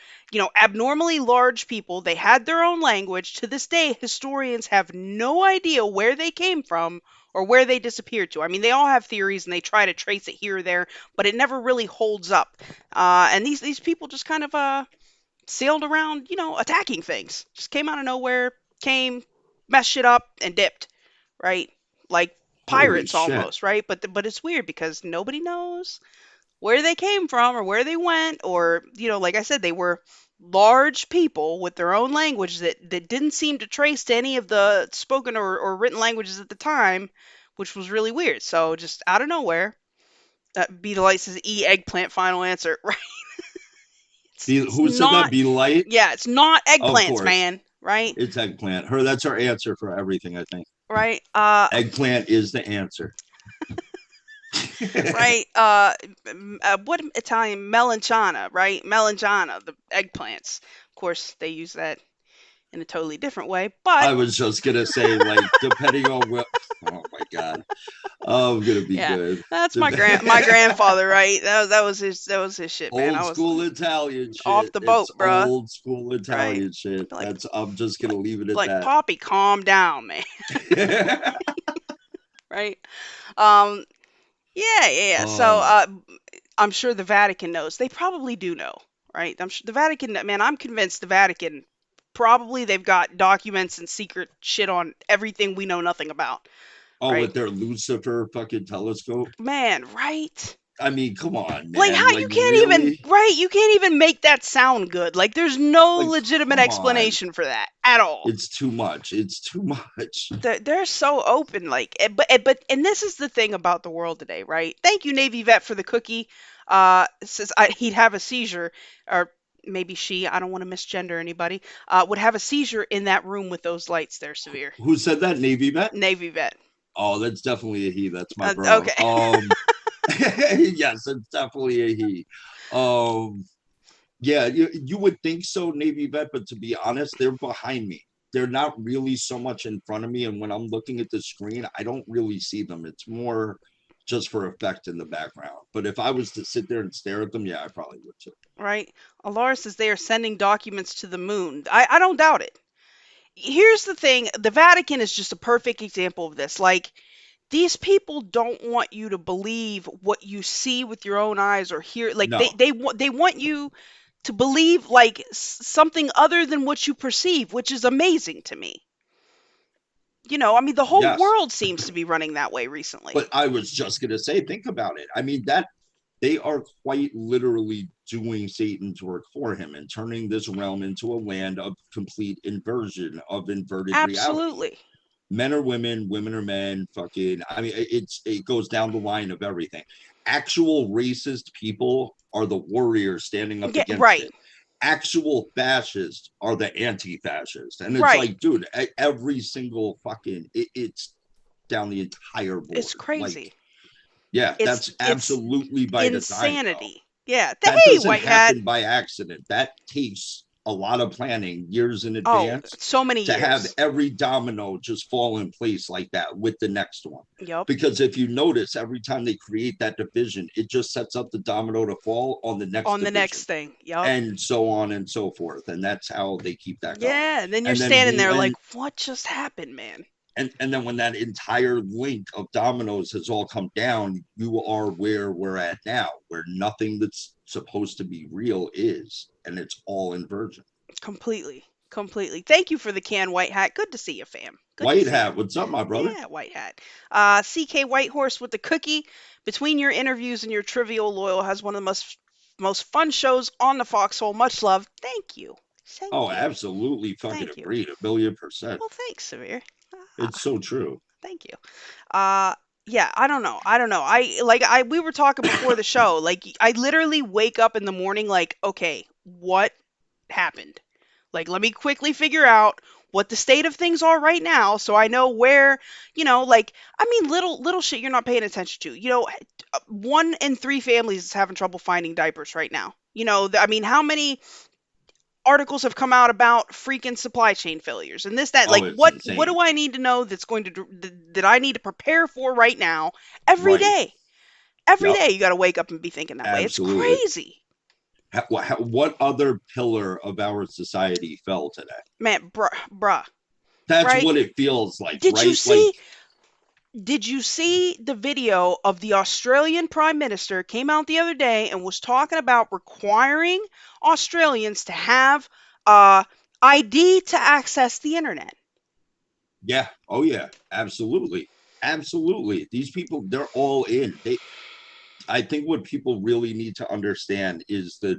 abnormally large people. They had their own language. To this day, historians have no idea where they came from or where they disappeared to. I mean, they all have theories and they try to trace it here or there, but it never really holds up. And these people just kind of sailed around, attacking things. Just came out of nowhere, came, messed shit up, and dipped, right? Like Holy pirates shit. almost, right? But it's weird because nobody knows where they came from or where they went, or like I said, they were large people with their own language that didn't seem to trace to any of the spoken or written languages at the time, which was really weird. So just out of nowhere, that Be the Light says E eggplant final answer, right? It's Who said that? not. Be light? Yeah, it's not Of eggplants, course. man. Right? It's eggplant. That's our answer for everything, I think. Right? Eggplant is the answer. Right? What Italian melanchana? Right? Melanchana, the eggplants. Of course, they use that in a totally different way, but I was just gonna say, like, depending on what. Oh my god, I'm gonna be yeah, good. that's my grandfather, right? That was his shit, man. I Old was school Italian off shit. the boat, It's bruh. old school Right? Italian shit. Like I'm just gonna leave it at like that. Poppy, calm down, man. Right? Um, yeah. So, Oh, I'm sure the Vatican knows. They probably do know, right? I'm sure the Vatican, man, I'm convinced the Vatican probably they've got documents and secret shit on everything we know nothing about, oh, right? with their Lucifer fucking telescope. Man, right? I mean, come on, Like man. how Like, you can't even really? right? You can't even make that sound good. Like there's no Like, legitimate come on. explanation for that at all. It's too much. It's too much. They're so open, like, but and this is the thing about the world today, right? Thank you, Navy vet, for the cookie. Says he'd have a seizure, or maybe she. I don't want to misgender anybody. Would have a seizure in that room with those lights. There, Severe. Who said that? Navy vet? Navy vet. Oh, that's definitely a he. That's my bro. Okay. Yes, it's definitely a he. Um, yeah, you would think so, Navy vet, but to be honest, they're behind me. They're not really so much in front of me, and when I'm looking at the screen, I don't really see them. It's more just for effect in the background. But if I was to sit there and stare at them, yeah, I probably would too. Right. Alara says they are sending documents to the moon. I don't doubt it. Here's the thing: the Vatican is just a perfect example of this. Like these people don't want you to believe what you see with your own eyes or hear. Like No, they want you to believe like something other than what you perceive, which is amazing to me. I mean, the whole Yes. world seems to be running that way recently. But I was just going to say, think about it. I mean, that they are quite literally doing Satan's work for him and turning this realm into a land of complete inversion of inverted reality. Absolutely. Men are women, women are men. Fucking, I mean, it goes down the line of everything. Actual racist people are the warriors standing up Yeah, against right. it. Actual fascists are the anti-fascists, and it's Right. like, dude, every single fucking it's down the entire It's board. Like, crazy. yeah, It's that's it's absolutely by design, though. insanity. Yeah. That Hey, doesn't white hat. happen by accident. That takes a lot of planning, years in Oh, advance, so many to have years. every domino just fall in place like that with the next one. Yep. Because if you notice, every time they create that division, it just sets up the domino to fall on the next On the division, next thing. Yep. and so on and so forth. And that's how they keep that going. Yeah. And then you're And then standing there like, when what just happened, man? and then when that entire link of dominoes has all come down, you are where we're at now, where nothing that's supposed to be real is, and it's all inversion. Completely. Completely. Thank you for the can, white hat. Good to see you, fam. Good to White see you. hat, what's up, my brother? Yeah, white hat. CK Whitehorse with the cookie. Between your interviews and your trivial loyal has one of the most fun shows on the Foxhole. Much love. Thank you. Oh, Thank you. absolutely, fucking Thank you. agreed, 1,000,000%. Well, thanks, Severe. It's Ah, so true. thank you. Uh yeah, I don't know. I don't know. I we were talking before the show. Like I literally wake up in the morning like, okay, what happened? Like let me quickly figure out what the state of things are right now so I know where, like I mean little shit you're not paying attention to. One in three families is having trouble finding diapers right now. I mean, how many articles have come out about freaking supply chain failures and this that Oh, like it's what insane. do I need to know that's going to that I need to prepare for right now every Right. day. Every Yep. day you got to wake up and be thinking that way. It's Absolutely. crazy. What other pillar of our society fell today? Man, bruh, That's right? what it feels like, Did you right? Like, see did you see the video of the Australian Prime Minister came out the other day and was talking about requiring Australians to have uh ID to access the internet? yeah, oh yeah, absolutely. Absolutely. These people, they're all in. I think what people really need to understand is that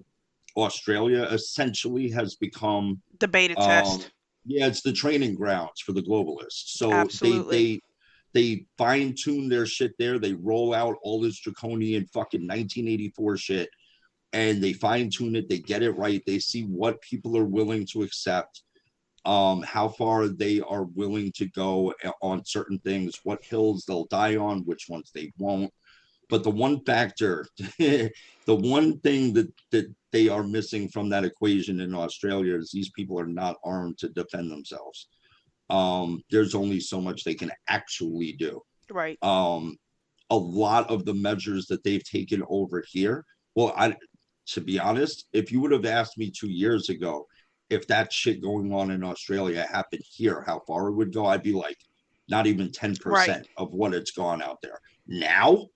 Australia essentially has become, The beta um, test. yeah, it's the training grounds for the globalists. So Absolutely. they fine tune their shit there. They roll out all this draconian fucking 1984 shit, and they fine tune it. They get it right. They see what people are willing to accept, how far they are willing to go on certain things, what hills they'll die on, which ones they won't. But the one factor, the one thing that they are missing from that equation in Australia is these people are not armed to defend themselves. There's only so much they can actually do. Right. Um, a lot of the measures that they've taken over here, well, to be honest, if you would have asked me 2 years ago if that shit going on in Australia happened here, how far it would go, I'd be like, not even Right. 10% of what it's gone out there. Now,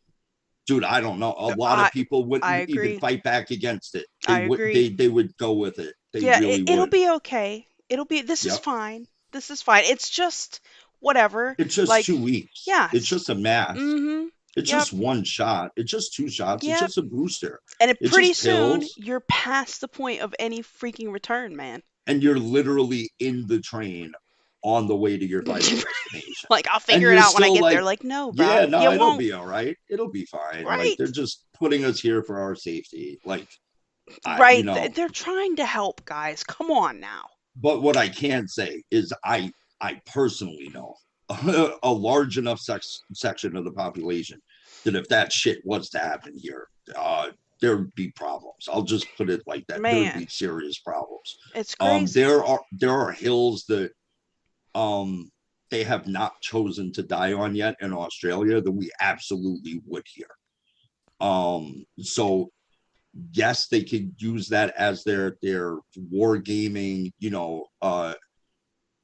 dude, I don't know. A lot of I people I wouldn't even agree. fight back against it. I agree. They would go with it. They Yeah, really it'll would. be okay. This is Yep. fine. This is fine. It's just whatever. It's just Like, 2 weeks. yeah. It's just a mask. Mhm. It's Yep. just one shot. It's just two shots. It's Yep. just a booster. And It's pretty just soon pills. you're past the point of any freaking return, man. And you're literally in the train on the way to your final destination. Like, I'll And figure it you're out when I still get there. like, Like, no, bro, yeah, you no, it'll won't. be all right. It'll be fine. Like, they're Right. just putting us here for our safety. Like, you Right. know, They're trying to help, guys. Come on now. but what I can say is I personally know a large enough section of the population that if that shit was to happen here, there'd be problems. I'll just put it like that. There'd Man, be serious problems. it's crazy. There are hills that um they have not chosen to die on yet in Australia that we absolutely would here. So yes, they could use that as their war gaming,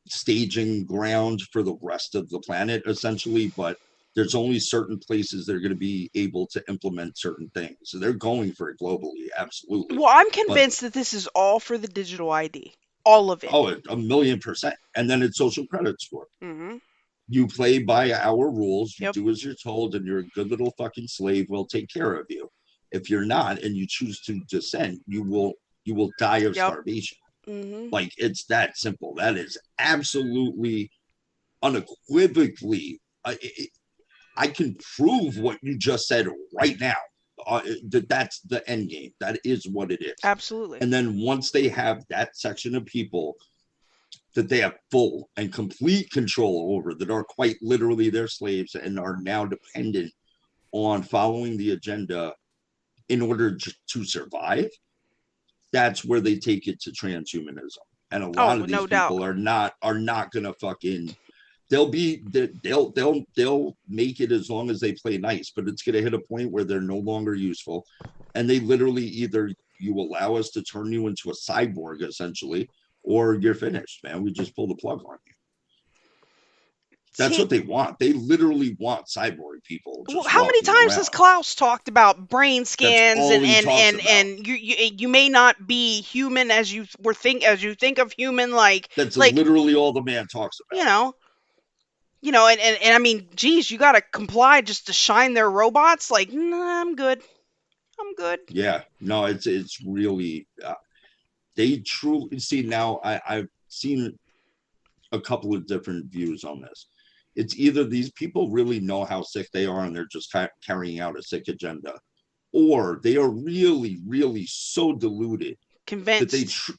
staging ground for the rest of the planet, essentially. But there's only certain places that are going to be able to implement certain things. So they're going for it globally, absolutely. Well, I'm But convinced that this is all for the digital ID. All of it. oh, 1,000,000%. And then it's social credit score. Hmm. You play by our rules, you Yep. do as you're told, and you're a good little fucking slave. We'll take care of you. If you're not and you choose to dissent, you will die of Yep. starvation. Mhm. Like, it's that simple. That is absolutely, unequivocally, I can prove what you just said right now. That's the end game. That is what it is. Absolutely. And then once they have that section of people that they have full and complete control over, that are quite literally their slaves and are now dependent on following the agenda in order to survive, that's where they take it to transhumanism. And a lot Oh, of these no doubt. people are not gonna fucking, they'll make it as long as they play nice, but it's gonna hit a point where they're no longer useful. And they literally, either you allow us to turn you into a cyborg essentially, or you're finished, man. We just pull the plug on you. That's See, what they want. They literally want cyborg people well, just how many walking times has around. Klaus talked about brain That's scans all and he and talks and about. and you may not be human as you think of human, That's like literally all the man talks you about. know and I mean, geez, you got to comply just to shine their robots. Like, nah, I'm good. Yeah, no, it's really, they truly see now. I've seen a couple of different views on this. It's either these people really know how sick they are and they're just carrying out a sick agenda, or they are really, really so deluded that they Convinced.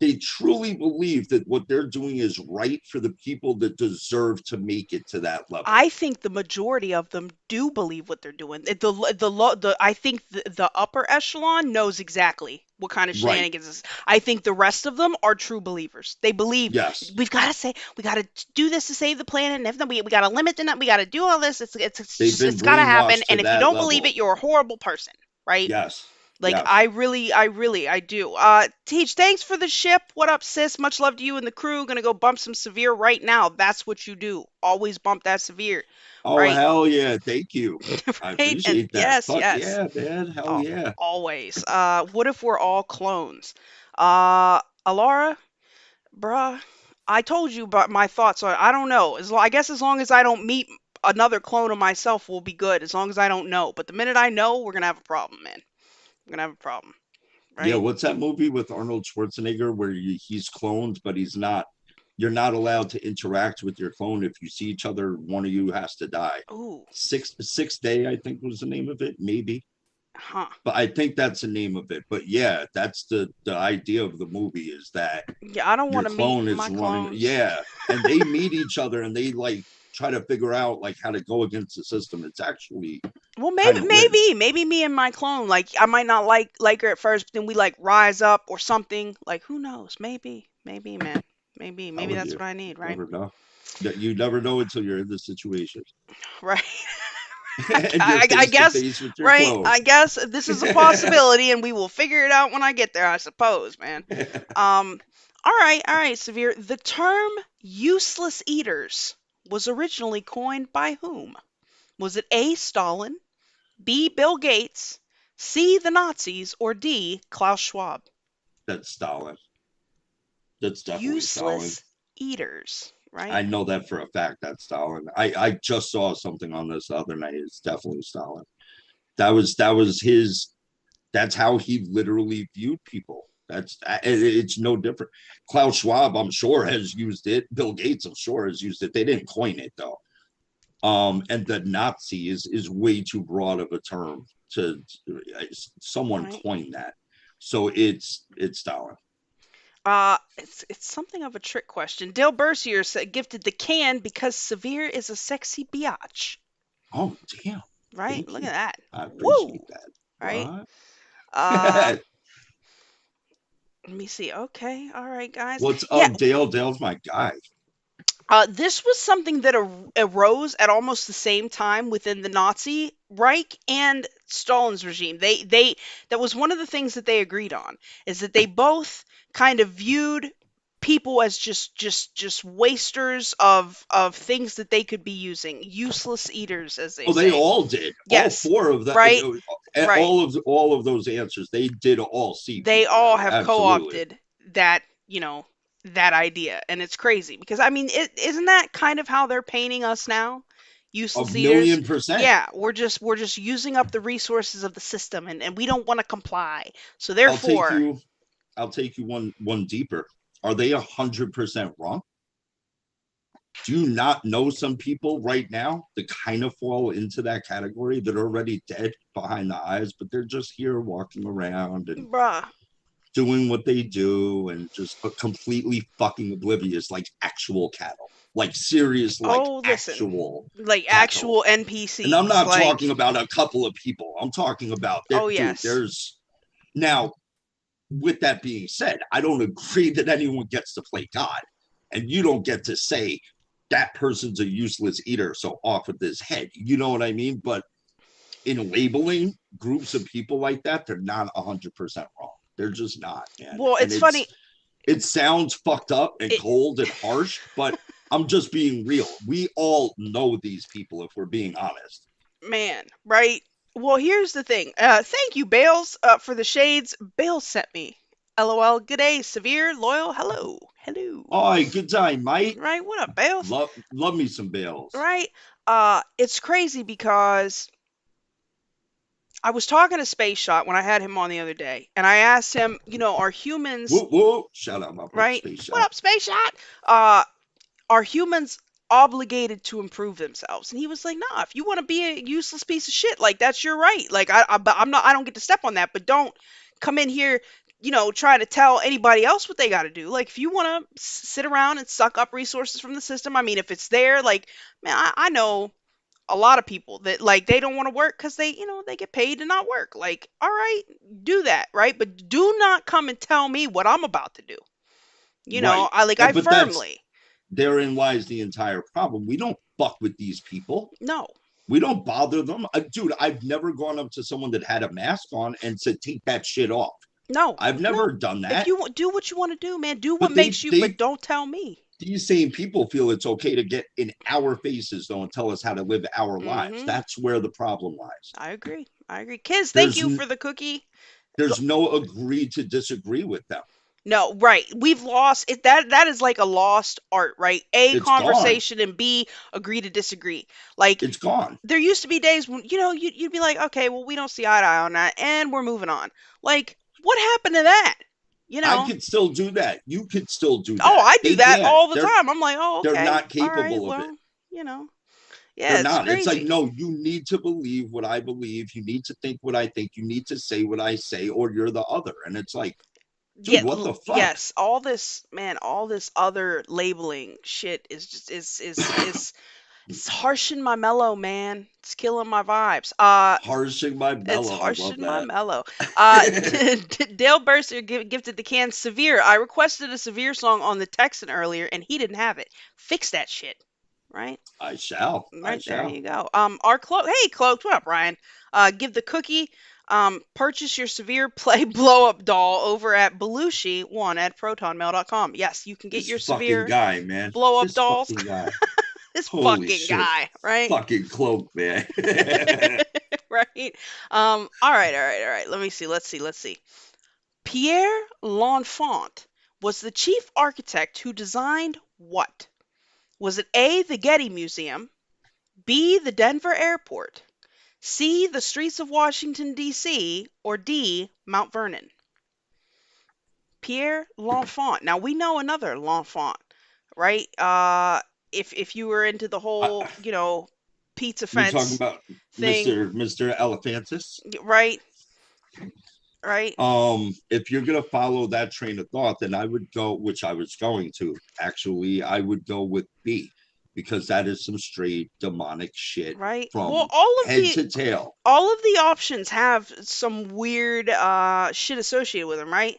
they truly believe that what they're doing is right for the people that deserve to make it to that level. I think the majority of them do believe what they're doing. I think the upper echelon knows exactly what kind of Right. shenanigans is. I think the rest of them are true believers. They believe Yes. we got to do this to save the planet, and if not, we got to limit the, we got to do all this. They've been It's got to happen. brainwashed to And if you that don't believe level. it, you're a horrible person, right? Yes. Like, Yes. I do. Teach, thanks for the ship. What up, sis? Much love to you and the crew. Gonna go bump some Severe right now. That's what you do. Always bump that Severe, Oh, right? hell yeah. Thank you. I Right? And appreciate that. yes, Fuck yes. yeah, man. Hell yeah. Always. What if we're all clones? Alara, bruh, I told you about my thoughts on. I don't know. I guess as long as I don't meet another clone of myself, we'll be good. As long as I don't know. But the minute I know, we're gonna have a problem, man. We're gonna have a problem, Yeah, right? what's that movie with Arnold Schwarzenegger where he's cloned, but he's not? You're not allowed to interact with your clone. If you see each other, one of you has to die. Ooh, Sixth Day, I think was the name of it, maybe. huh. But I think that's the name of it. But yeah, that's the idea of the movie, is that Yeah, I don't your want to meet clone is my running. clones. Yeah, and they meet each other and they like try to figure out like how to go against the system. It's actually Well, kind of lit. maybe me and my clone, like, I might not like her at first, but then we like rise up or something. Like, who knows? Maybe, man. How Maybe would that's you? what I need, right? Never know. You never know until you're in the situation Right. and you're I face to guess, face with your right? clone. I guess this is a possibility, and we will figure it out when I get there, I suppose, man. All right, Severe. The term useless eaters was originally coined by whom? Was it A, Stalin, B, Bill Gates, C, the Nazis, or D, Klaus Schwab? That's Stalin. That's definitely Stalin. Useless eaters, I right? know that for a fact. That's Stalin. I just saw something on this the other night. It's definitely Stalin. That was his. That's how he literally viewed people. It's no different. Klaus Schwab, I'm sure, has used it. Bill Gates, I'm sure, has used it. They didn't coin it though. And the Nazi is way too broad of a term to someone Right. coined that. So it's Stalin. It's something of a trick question. Dale Bercier said, gifted the can because Severe is a sexy biatch. Oh damn! Right? Thank Look you. at that. I Woo! appreciate that. Right? What? Uh, Let me see. Okay. All right, guys. What's Yeah, up, Dale? Dale's my guy. this was something that arose at almost the same time within the Nazi Reich and Stalin's regime. That was one of the things that they agreed on, is that they both kind of viewed people as just wasters of things that they could be using, useless eaters, as they Oh, they say. all did. All Yes, four of them. right, right. All of those answers. They did all see They people all that way. have Absolutely. co-opted that, you know, that idea, and it's crazy because I mean, isn't that kind of how they're painting us now? A Useless eaters. million percent. Yeah, we're just using up the resources of the system, and we don't want to comply. So I'll take therefore, you. I'll take you one deeper. Are they 100% wrong? Do you not know some people right now that kind of fall into that category that are already dead behind the eyes, but they're just here walking around and bruh. doing what they do and just completely fucking oblivious, like actual cattle, like serious, like Oh, listen, actual like cattle. actual And I'm NPCs, not talking like, about a couple of people. I'm talking about oh dude. yes, There's now. With that being said, I don't agree that anyone gets to play God, and you don't get to say that person's a useless eater, so off with his head. You know what I mean? But in labeling groups of people like that, they're not 100% wrong. They're just not, man. well, And it's funny. it sounds fucked up and It, cold and harsh, but I'm just being real. We all know these people if we're being honest. man, right? Well, here's the thing. Thank you, Bales, for the shades. Bales sent me. LOL. Good day, severe, loyal. Hello, hello. Oh, good time, mate. Right? What up, Bales? Love me some Bales. Right? It's crazy because I was talking to Space Shot when I had him on the other day, and I asked him, are humans, Whoop whoop! Shout out my book, right? Space What Shot. up, Space Shot? Uh, are humans obligated to improve themselves? And he was like, nah, if you want to be a useless piece of shit, like that's your right. Like but I'm not, I don't get to step on that, but don't come in here, trying to tell anybody else what they got to do. Like if you want to sit around and suck up resources from the system, I mean, if it's there, like, man, I know a lot of people that like they don't want to work because they get paid to not work. Like, all right, do that, right? But do not come and tell me what I'm about to do. Right. I But that's firmly, therein lies the entire problem. We don't fuck with these people. no. We don't bother them. Dude, I've never gone up to someone that had a mask on and said, take that shit off. No, I've no. never done If that. you do what you want to do, man, do what But makes you, but don't tell me. these same people feel it's okay to get in our faces though and tell us how to live our lives. Mm-hmm. That's where the problem lies. I agree. I agree. Kids, thank There's you for the cookie. there's no agree to disagree with them. No, right. We've lost it. That is like a lost art, right? A, It's gone. conversation, and B, agree to disagree. Like It's gone. there used to be days when you'd be like, okay, well, we don't see eye to eye on that, and we're moving on. Like, what happened to that? You I know? could still do that. You could still do Oh, that. I do They that can't. all the time. I'm like, oh, They're okay, not all right, capable of it. well, you know, They're yeah, it's not. It's like, crazy. no, you need to believe what I believe. You need to think what I think. You need to say what I say, or you're the other. And it's like, dude, Yeah, what the fuck? yes, all this, man, all this other labeling shit is just is it's harshing my mellow, man. It's killing my vibes. Harshing my It's mellow. I love harshing my that. mellow. Dale Burster gifted the can Severe. I requested a Severe song on the Texan earlier, and he didn't have it. Fix that shit, right? I shall. I Right there, shall. you go. Our cloak. Hey, cloaked. What up, Ryan? Give the cookie. Purchase your Severe Play blow up doll over at Belushi1 at protonmail.com. Yes, you can get This your fucking Severe guy, man. blow up This dolls. fucking guy. This Holy fucking shit. guy, right? Fucking cloak, man. Right. All right, all right, all right. Let me see. Let's see. Pierre L'Enfant was the chief architect who designed what? Was it A, the Getty Museum, B, the Denver Airport, C, the streets of Washington, D.C., or D, Mount Vernon? Pierre L'Enfant. Now, we know another L'Enfant, right? If you were into the whole, I, pizza we talking fence about thing, Mr. Elephantis. right? Right? If you're gonna follow that train of thought, then I would go, which I was going to actually, I would go with B, because that is some straight demonic shit Right? Well, from all of head the to tail. all of the options have some weird shit associated with them, right?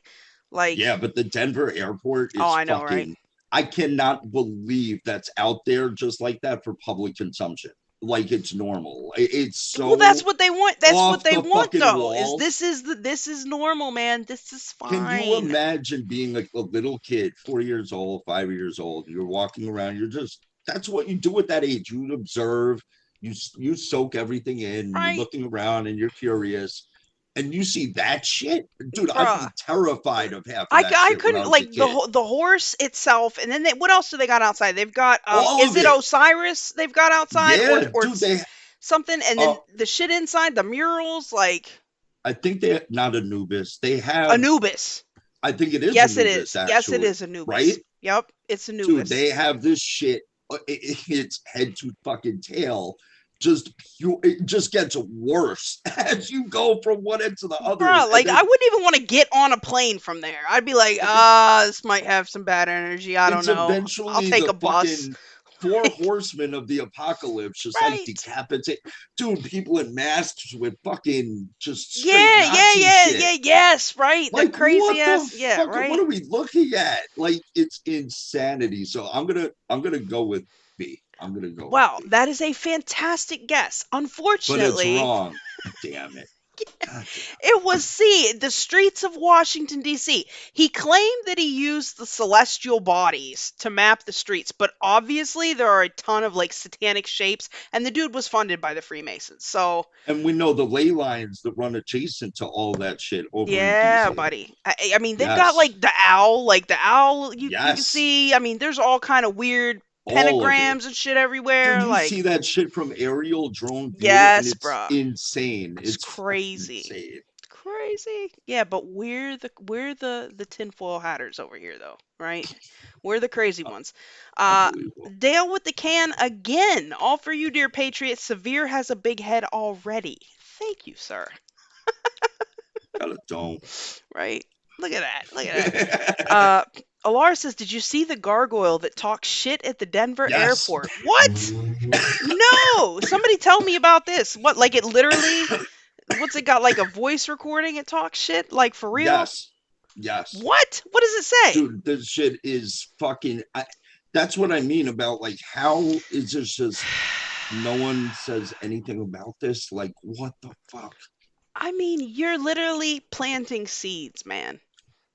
Yeah, Like, but the Denver airport oh, is I know, right? fucking. I cannot believe that's out there just like that for public consumption. Like it's normal. It's Well, that's so what they want. That's what off they the want, fucking though. Is walls. this is normal, man. This is Can you fine. imagine being like a little kid, 4 years old, 5 years old? You're walking around. You're just that's what you do at that age. You observe. You soak everything in. You're Right? looking around and you're curious. And you see that shit, dude, I'd bruh. be terrified of half of that I shit when I couldn't was a like kid. the horse itself, and then what else do they got outside? They've got All is of it it. Osiris they've got outside, Yeah, or dude, they something, and uh then the shit inside the murals like I think they not Anubis. They have Anubis. I think it is Yes, it Anubis is. Yes, it actually, is Anubis. right? Yep, it's Dude, Anubis. they have this shit. It's head to fucking tail. Just it just gets worse as you go from one end to the other, Bruh, and like I then wouldn't even want to get on a plane from there. I'd be like, this might have some bad energy. I don't it's know. I'll eventually take the a bus. fucking four horsemen of the apocalypse, just like Right. decapitate, dude. People in masks with fucking just straight Yeah, yeah, Nazi yeah, shit. yeah, yes, right. The Like, crazy what ass, the yeah, fuck? What right. are we looking at? Like, it's insanity. So I'm gonna go with B. I'm gonna go with Wow, B. that is a fantastic guess. But it's Unfortunately, wrong. Damn it. God damn. it was C, the streets of Washington, D.C. He claimed that he used the celestial bodies to map the streets, but obviously there are a ton of like satanic shapes, and the dude was funded by the Freemasons. So, And we know the ley lines that run adjacent to all that shit over in yeah, DC. buddy. I mean, they've got Yes. like the owl you can Yes. see. I mean, there's all kind of weird All of it. pentagrams and shit Dude, everywhere. you see Like, that shit from aerial drone view, and yes, it's bruh. insane. It's It's fucking crazy. insane. Crazy. Yeah, but we're the tinfoil hatters over here though, right? We're the crazy ones. Uh Unbelievable. Dale with the can again. All for you, dear Patriots. Severe has a big head already. Thank you, sir. Got a dome. Right? Look at that. Look at that. Alara says, did you see the gargoyle that talks shit at the Denver Yes. airport? What? No! Somebody tell me about this. What, like it literally, what's it got, like a voice recording? It talks shit? Like for real? Yes. Yes. What? What does it say? Dude, this shit is fucking. That's what I mean about like, how is this just no one says anything about this? Like, what the fuck? I mean, you're literally planting seeds, man.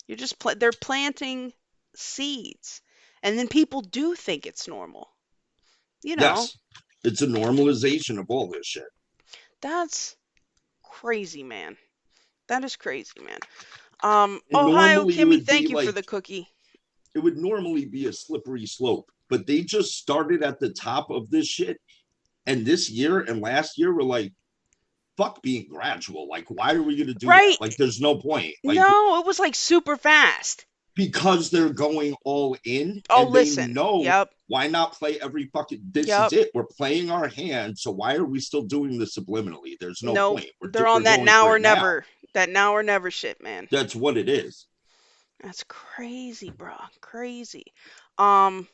You're just they're planting seeds. And then people do think it's normal. You know, Yes. It's a normalization of all this shit. that's crazy, man. That is crazy, man. And Ohio normally it Kimmy, would be thank you for like, the cookie. it would normally be a slippery slope, but they just started at the top of this shit. And this year and last year were like, fuck being gradual. Like, why are we going to do that? Right? Like, there's no point. Like, No, it was like super fast. because they're going all in Oh, and they listen. know, Yep. why not play every fucking, this is Yep. it. We're playing our hand. So why are we still doing this subliminally? There's no Nope. point. They're We're on that going now for or it now. never. That now or never shit, man. That's what it is. That's crazy, bro. Crazy. Um,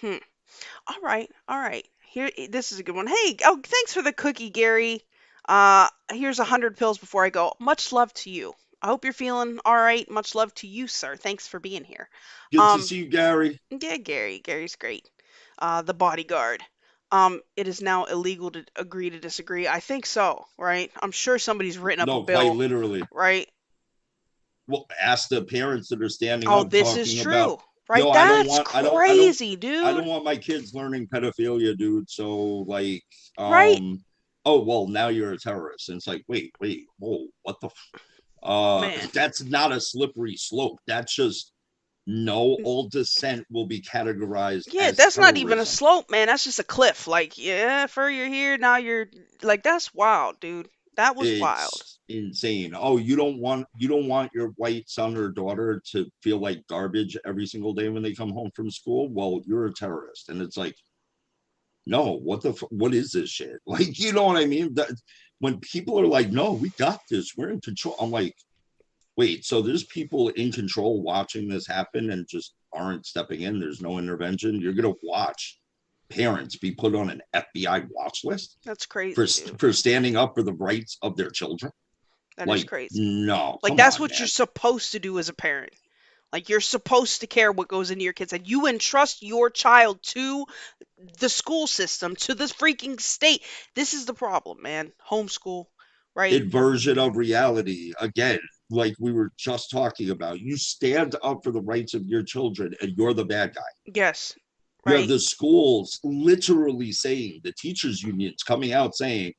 hmm. All right. All right. Here, this is a good one. Hey, oh, thanks for the cookie, Gary. Here's 100 pills before I go. Much love to you. I hope you're feeling all right. Much love to you, sir. Thanks for being here. Good to Um, see you, Gary. yeah, Gary. Gary's great. The bodyguard. It is now illegal to agree to disagree. I think so, right? I'm sure somebody's written up a No, quite bill, literally. right? Well, ask the parents that are standing Oh, up this is talking about, true, right? yo, That's crazy, I don't dude. want my kids learning pedophilia, dude. So like, Right? oh well, now you're a terrorist. And it's like, wait, whoa, what the Man. that's not a slippery slope. That's just, no, all dissent will be categorized Yeah, as that's not even a terrorism. slope, man. That's just a cliff. Like, yeah, fur, you're here, now you're like, that's wild, dude. That was wild. It's insane. Oh, you don't want your white son or daughter to feel like garbage every single day when they come home from school? Well, you're a terrorist. And it's like, no, what is this shit? Like, you know what I mean? That, when people are like, no, we got this, we're in control. I'm like, wait, so there's people in control watching this happen and just aren't stepping in. There's no intervention. You're gonna watch parents be put on an FBI watch list That's for crazy, dude. standing up for the rights of their children. That is Like, crazy. no, Like, come that's on, what you're man. supposed to do as a parent. Like, you're supposed to care what goes into your kids' head. You entrust your child to the school system, to the freaking state. This is the problem, man. Homeschool, right? Inversion of reality again. Like we were just talking about, you stand up for the rights of your children, and you're the bad guy. Yes, You have right? the schools literally saying, the teachers unions coming out saying,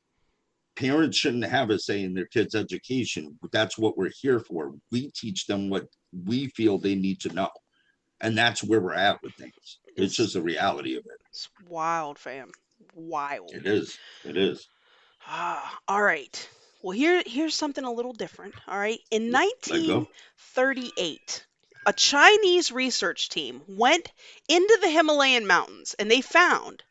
parents shouldn't have a say in their kids' education. That's what we're here for. We teach them what we feel they need to know. And that's where we're at with things. It's It's just the reality of it. it's wild, fam. Wild. It is. It is. All right. Well, here's something a little different. All right. In Let go. 1938, a Chinese research team went into the Himalayan mountains and they found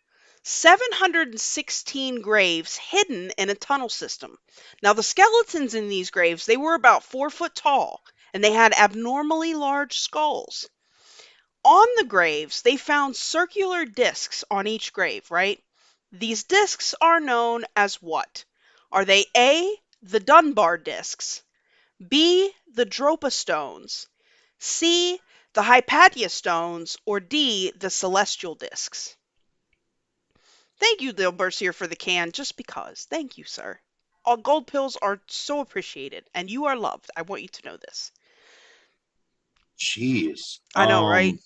716 graves hidden in a tunnel system. Now, the skeletons in these graves, they were about 4 foot tall and they had abnormally large skulls. On the graves, they found circular discs on each grave, right? These discs are known as what? Are they A, the Dunbar discs, B, the Dropa stones, C, the Hypatia stones, or D, the celestial discs? Thank you, Lil here for the can, just because. Thank you, sir. All gold pills are so appreciated, and you are loved. I want you to know this. Jeez. I know, right?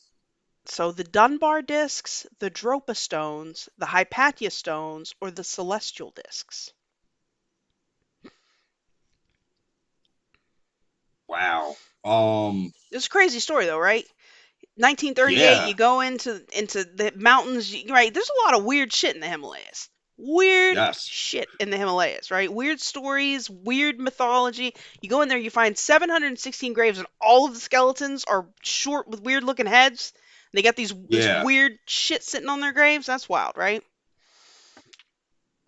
So the Dunbar discs, the Dropa stones, the Hypatia stones, or the celestial discs? Wow. It's a crazy story though, right? 1938, Yeah. you go into the mountains, right? There's a lot of weird shit in the Himalayas. Weird Yes. shit in the Himalayas, right? Weird stories, weird mythology. You go in there, you find 716 graves, and all of the skeletons are short with weird looking heads. They got this Yeah. weird shit sitting on their graves. That's wild, right?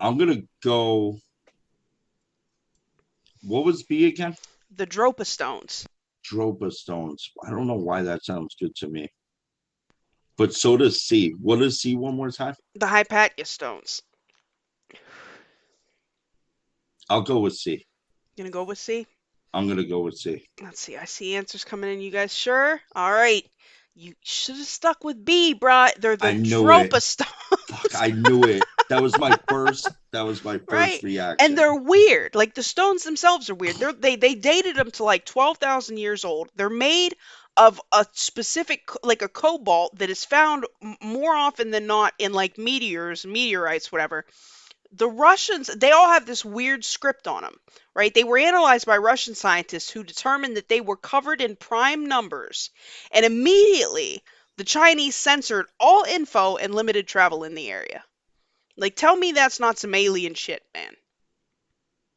I'm gonna go. What was B again? The Dropa stones. Dropa stones. I don't know why that sounds good to me. But so does C. What is C one more time? The Hypatia stones. I'll go with C. Gonna go with C? I'm gonna go with C. Let's see. I see answers coming in. You guys sure? All right. You should have stuck with B, bruh. They're the I knew it. Dropa stones. Fuck, I knew it. That was my first. That was my Right? first reaction. And they're weird. Like the stones themselves are weird. They dated them to like 12,000 years old. They're made of a specific like a cobalt that is found more often than not in like meteors, meteorites, whatever. The Russians, they all have this weird script on them, right? They were analyzed by Russian scientists who determined that they were covered in prime numbers, and immediately the Chinese censored all info and limited travel in the area. Like, tell me that's not some alien shit, man.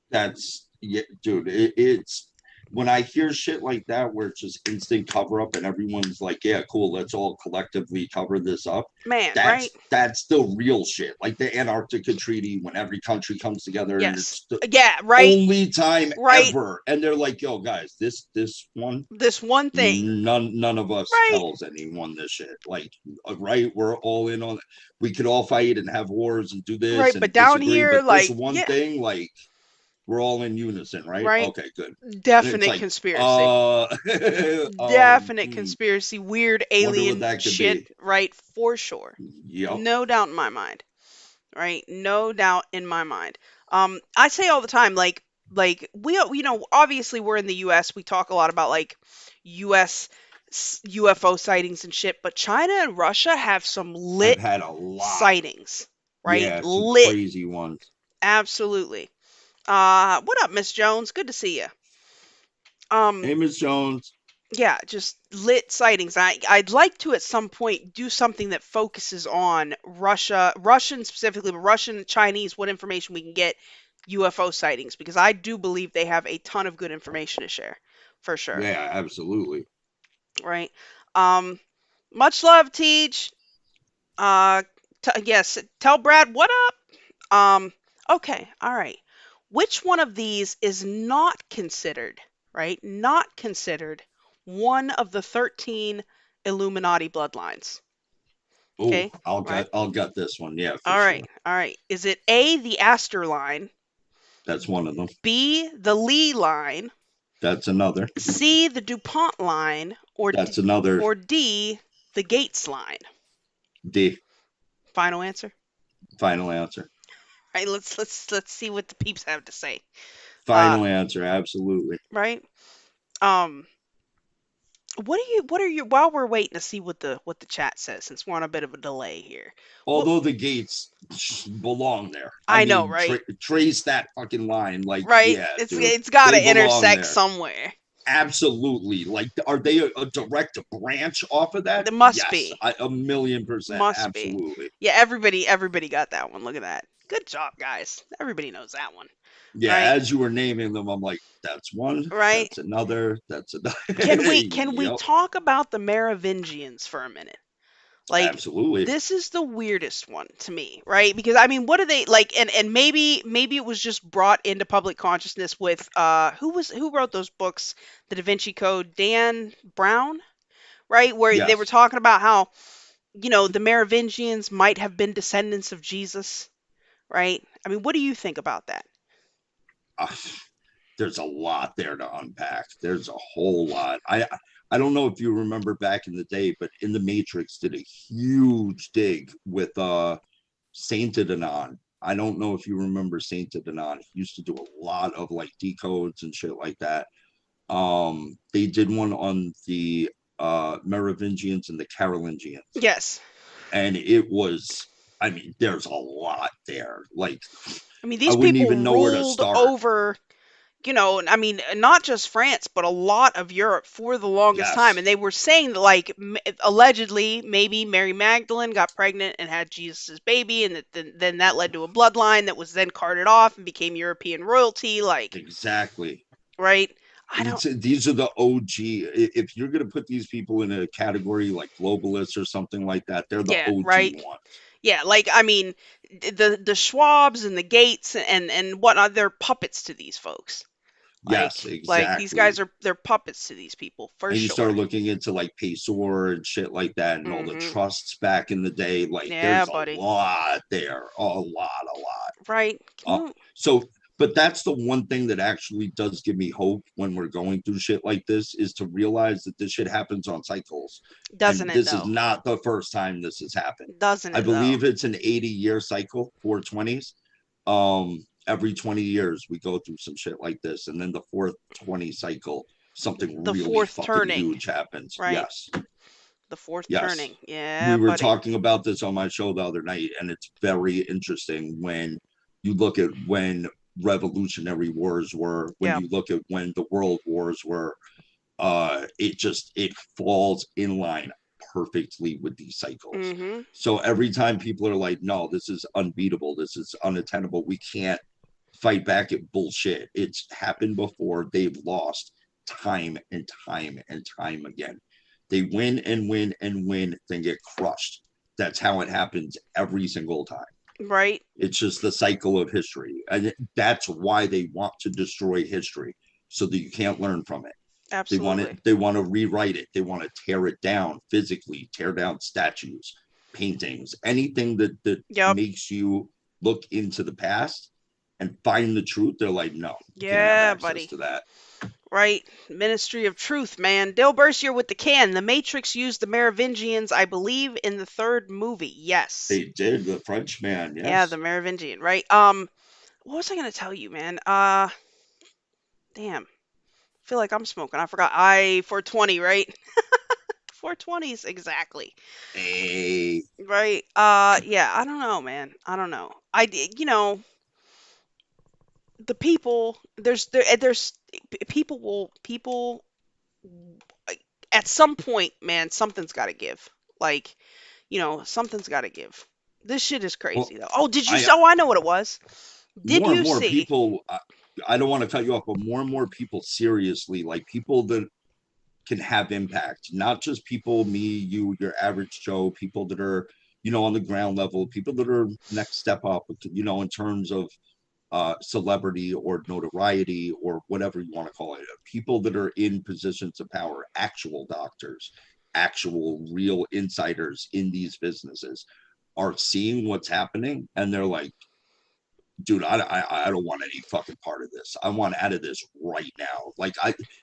That's yeah, dude. It's when I hear shit like that where it's just instant cover up and everyone's like, yeah, cool, let's all collectively cover this up. Man, right? That's the real shit. Like the Antarctica Treaty, when every country comes together and Yes. it's the Yeah, right? only time Right. ever. And they're like, yo, guys, this one, This one thing. none of us Right. tells anyone this shit. Like, right, we're all in on it. We could all fight and have wars and do this. Right, and but down disagree, here, but like, this one yeah. thing, like, we're all in unison, right? Right. Okay, good. Definite like, conspiracy. Definite conspiracy. Weird alien shit. Be. Right, for sure. Yep. No doubt in my mind. Right? No doubt in my mind. I say all the time, like we, you know, obviously we're in the U.S. We talk a lot about like U.S. UFO sightings and shit, but China and Russia have some lit I've had a lot sightings, right? Yeah, some lit, crazy ones. Absolutely. What up, Miss Jones? Good to see you. Hey, Miss Jones. Yeah, just lit sightings. I'd like to at some point do something that focuses on Russian specifically, but Russian, Chinese, what information we can get UFO sightings, because I do believe they have a ton of good information to share, for sure. Yeah, absolutely. Right. Much love, Teach. Yes, tell Brad what up. Okay, all right. Which one of these is not considered, right? Not considered one of the 13 Illuminati bloodlines. Oh, Okay, I'll get this one. Yeah, for all sure. right, all right. Is it A, the Astor line? That's one of them. B, the Lee line? That's another. C, the DuPont line? Or That's another. Or D, the Gates line? D. Final answer? Final answer. All right, let's see what the peeps have to say. Final answer, absolutely. Right? what are you while we're waiting to see what the chat says, since we're on a bit of a delay here. What Although the gates belong there. I I know, mean, right? trace that fucking line. Like, Right? yeah, dude, It's got they to belong intersect there. somewhere. Absolutely. Like, are they a direct branch off of that? There must Yes, be. 1,000,000%. Must be. Absolutely. Yeah, everybody got that one. Look at that. Good job, guys. Everybody knows that one. Yeah, Right? as you were naming them, I'm like, that's one, Right? that's another, that's another. Can we Yep, talk about the Merovingians for a minute? Like, absolutely. this is the weirdest one to me, right? Because I mean, what are they like? And maybe it was just brought into public consciousness with who wrote those books, the Da Vinci Code, Dan Brown, right? Where they were Yes. talking about how the Merovingians might have been descendants of Jesus, right? I mean, what do you think about that? Uh, there's a lot there to unpack. There's a whole lot. I don't know if you remember back in the day, but in the Matrix did a huge dig with Sainted Anon. I don't know if you remember Sainted Anon. He used to do a lot of like decodes and shit like that. They did one on the Merovingians and the Carolingians, Yes. and it was, I mean, there's a lot there. Like, I mean, I these wouldn't people even know where to ruled start. over, I mean, not just France, but a lot of Europe for the longest time. Yes, And they were saying that, like, allegedly, maybe Mary Magdalene got pregnant and had Jesus's baby, and then that led to a bloodline that was then carted off and became European royalty. Like, exactly. right? I don't. These are the OG. If you're going to put these people in a category like globalists or something like that, they're the Yeah, OG right. ones. Yeah, like I mean, the Schwabs and the Gates and whatnot, they're puppets to these folks. Yes, Like these exactly. guys they're puppets to these people for And you start sure. looking into like Paysor and shit like that, and all the Mhm. trusts back in the day. Like, Yeah, there's a buddy. lot there, a lot. Right. Can you So, but that's the one thing that actually does give me hope when we're going through shit like this, is to realize that this shit happens on cycles. doesn't And it this is though? not the first time this has happened. Doesn't I it though? believe it's an 80-year cycle, 420s. Every 20 years we go through some shit like this. And then the fourth 20 cycle, something The really fourth fucking turning, huge happens. right? Yes. The fourth Yes. turning. Yeah, We were buddy. talking about this on my show the other night, and it's very interesting when you look at when revolutionary wars were, when Yeah. you look at when the world wars were, it falls in line perfectly with these cycles. Mhm. So every time people are like, no, this is unbeatable, this is unattainable, we can't fight back at bullshit. It's happened before. They've lost time and time and time again. They win and win and win, then get crushed. That's how it happens every single time. Right? It's just the cycle of history. And that's why they want to destroy history, so that you can't learn from it. Absolutely. They want to rewrite it. They want to tear it down physically, tear down statues, paintings, anything that Yep. makes you look into the past and find the truth. They're like, no, you can't have Yeah, access buddy. to that. Right? Ministry of Truth, man. Dale Bercier with the can. The Matrix used the Merovingians, I believe, in the third movie. Yes. They did, the French man, Yeah, the yes. Merovingian, right? What was I gonna tell you, man? Damn. I feel like I'm smoking. I forgot. 420, right? 420s exactly. A Right. Yeah, I don't know, man. I don't know. The people there's people like, at some point, man, something's got to give. Like, something's got to give. This shit is well, crazy though. Oh, did you I oh, I know what it was. Did more and you more see? people. I don't want to cut you off, but more and more people, seriously, like people that can have impact, not just people, me, you, your average Joe, people that are, on the ground level, people that are next step up, in terms of celebrity or notoriety or whatever you want to call it. People that are in positions of power, actual doctors, actual real insiders in these businesses, are seeing what's happening, and they're like, dude, I don't want any fucking part of this. I want out of this right now. Like,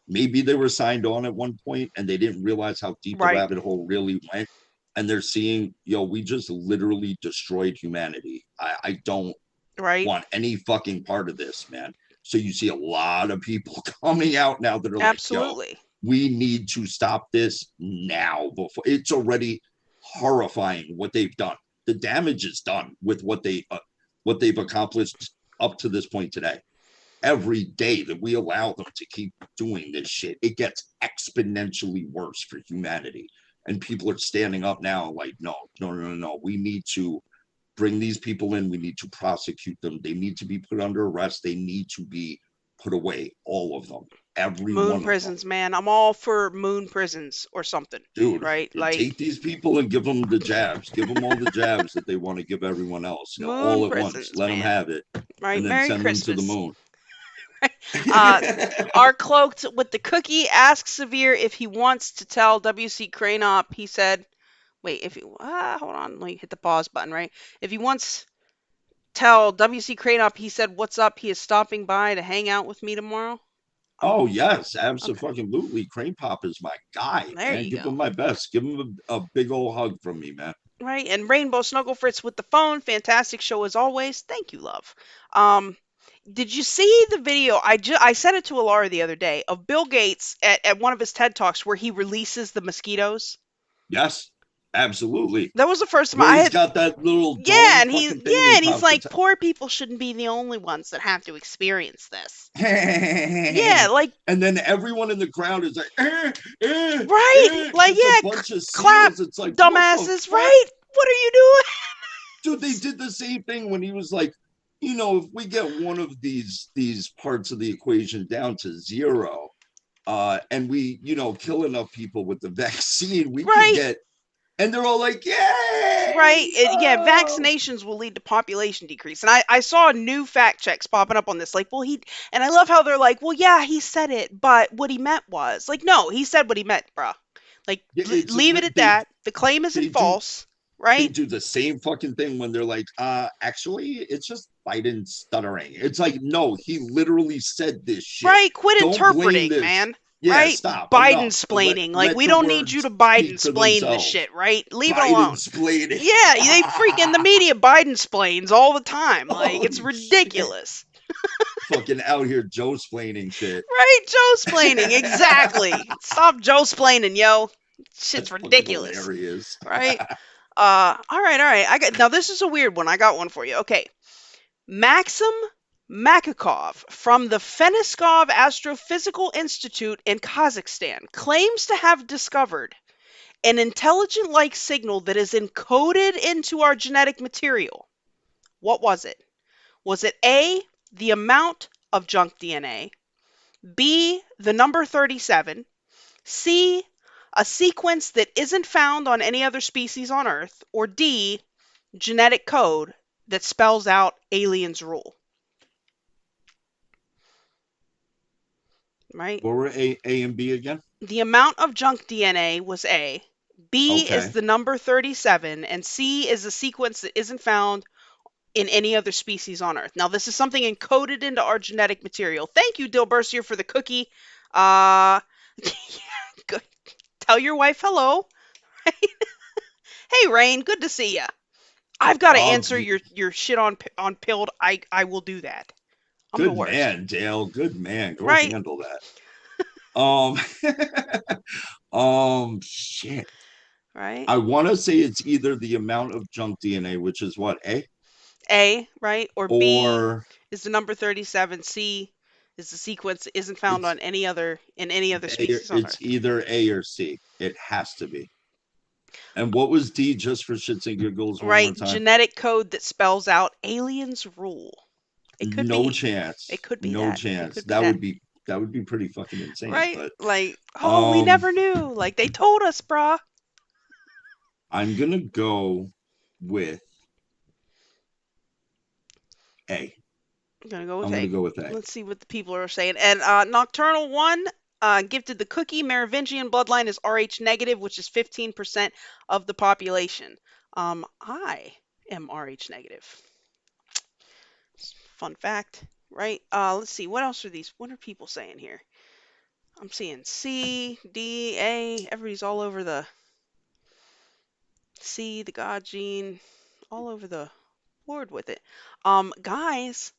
maybe they were signed on at one point and they didn't realize how deep the Right. rabbit hole really went. And they're seeing, we just literally destroyed humanity. I don't Right. want any fucking part of this, man. So you see a lot of people coming out now that are like, yo, Absolutely. We need to stop this now. Before it's already horrifying what they've done. The damage is done with what they've accomplished up to this point today. Every day that we allow them to keep doing this shit, it gets exponentially worse for humanity. And people are standing up now like, no, no, no, no, no. We need to bring these people in. We need to prosecute them. They need to be put under arrest. They need to be put away. All of them. Every Moon one of them. prisons, man. I'm all for moon prisons or something, Dude, right? Like take these people and give them the jabs. Give them all the jabs that they want to give everyone else. You know, moon all at once. prisons, Let them man. have it. Right? And then Merry send them to the Christmas. moon. uh, our cloaked with the cookie asks Severe if he wants to tell WC Cranop. He said, "Wait, if you hold on, let me hit the pause button." Right? If he wants tell WC Cranop, he said, "What's up? He is stopping by to hang out with me tomorrow." Oh Oh, yes, okay. absolutely. Crane Pop is my guy, There man. you Give go. him my best. Give him a big old hug from me, man. Right, and Rainbow Snuggle Fritz with the phone. Fantastic show as always. Thank you, love. Um, did you see the video? I sent it to Alara the other day of Bill Gates at one of his TED Talks where he releases the mosquitoes. Yes, absolutely. That was the first time Where I he's had. got that little Yeah, dome and fucking thing and he he's pops like, its poor people shouldn't be the only ones that have to experience this. Yeah, and like then everyone in the crowd is like, right, like just a yeah, bunch of clap, seals. It's like, what the dumbasses, fuck? right? What are you doing? Dude, they did the same thing when he was like, you know, if we get one of these parts of the equation down to zero, and we, you know, kill enough people with the vaccine, we could Right, get, and they're all like, right. yay! Yeah, Oh, vaccinations will lead to population decrease. And I saw new fact checks popping up on this. Like, well, and I love how they're like, well, yeah, he said it, but what he meant was, like, no, he said what he meant, bruh. Like, yeah, it's leave it at they that. The claim isn't they do false, they right? do the same fucking thing when they're like, actually, it's just Biden stuttering. It's like, no, he literally said this shit. Right, quit Don't blame interpreting, this. man. Yeah, Right? stop. Biden Enough. splaining. Like, Let we the don't need you to words Biden speak for splain this themselves. shit, right? Leave it Biden alone. splaining. Yeah, they freaking the media Biden splains all the time. Like, it's Holy shit. ridiculous. Fucking out here Joe splaining shit. Right, Joe splaining. Exactly. Stop Joe splaining, yo. Shit's That's fucking ridiculous. hilarious. Right? All right. Now this is a weird one. I got one for you. Okay. Maxim Makakov from the Feniskov Astrophysical Institute in Kazakhstan claims to have discovered an intelligent like signal that is encoded into our genetic material. What was it? Was it A, the amount of junk DNA, B, the number 37, C, a sequence that isn't found on any other species on Earth, or D, genetic code that spells out aliens rule? Right? What were A and B again? The amount of junk DNA was A. B is Okay. the number 37, and C is a sequence that isn't found in any other species on Earth. Now, this is something encoded into our genetic material. Thank you, Dilbersier, for the cookie. Uh, good. Tell your wife hello. Hey, Rain, good to see ya. I've got to Oh, answer your shit on pilled. I will do that. I'm the good worst. man, Dale. Good man. Go Right? handle that. Shit. Right? I want to say it's either the amount of junk DNA, which is what, A? A, right? Or B Or is the number 37. C is the sequence that isn't found it's on any other species on it's Earth. either A or C. It has to be. And what was D just for shits and giggles one more Right? time? Genetic code that spells out aliens rule. It could No be. It chance. could be No that. It chance. could be that. That would be pretty fucking insane. Right? But Like, oh, we um never knew. Like, they told us, brah. I'm gonna go with A. I'm gonna go with I'm gonna A. go with A. Let's see what the people are saying. And Nocturnal One gifted the cookie. Merovingian bloodline is Rh negative, which is 15% of the population. I am Rh negative. Fun fact, right? Let's see. What else are these? What are people saying here? I'm seeing C, D, A. Everybody's all over the C, the God gene, all over the board with it. Guys,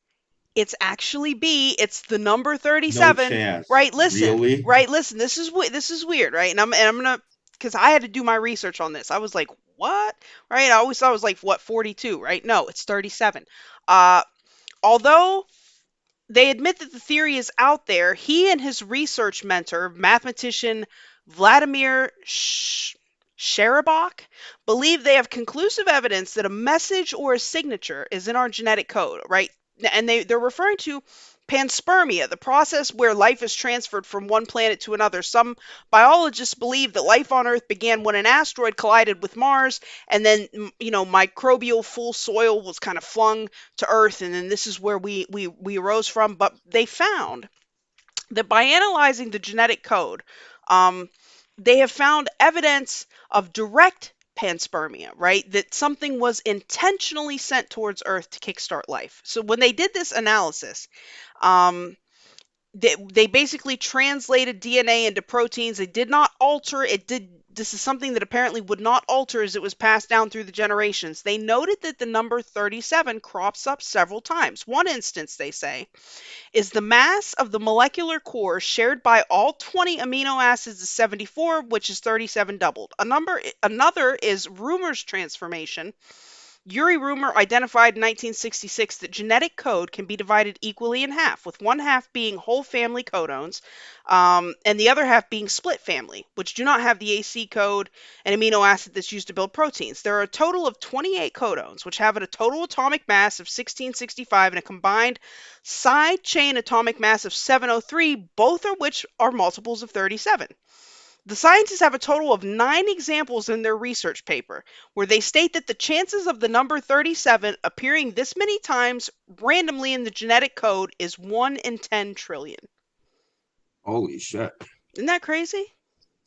It's actually B. It's the number No 37. chance. Right? Listen. Really? Right? Listen. This is weird, right? And I'm gonna because I had to do my research on this. I was like, what? Right? I always thought it was like what 42, right? No, it's 37. Uh, although they admit that the theory is out there, he and his research mentor, mathematician Vladimir Sherabach, believe they have conclusive evidence that a message or a signature is in our genetic code, right? And they're referring to panspermia, the process where life is transferred from one planet to another. Some biologists believe that life on Earth began when an asteroid collided with Mars, and then microbial full soil was kind of flung to Earth, and then this is where we arose from. But they found that by analyzing the genetic code, um, they have found evidence of direct panspermia, right? That something was intentionally sent towards Earth to kickstart life. So when they did this analysis, um, they basically translated DNA into proteins. They did not alter it. This is something that apparently would not alter as it was passed down through the generations. They noted that the number 37 crops up several times. One instance, they say, is the mass of the molecular core shared by all 20 amino acids is 74, which is 37 doubled. Another is Rumor's transformation. Yuri Rumor identified in 1966 that genetic code can be divided equally in half, with one half being whole family codons, and the other half being split family, which do not have the AC code, an amino acid that's used to build proteins. There are a total of 28 codons, which have a total atomic mass of 1665 and a combined side chain atomic mass of 703, both of which are multiples of 37. The scientists have a total of 9 examples in their research paper where they state that the chances of the number 37 appearing this many times randomly in the genetic code is 1 in 10 trillion. Holy shit. Isn't that crazy?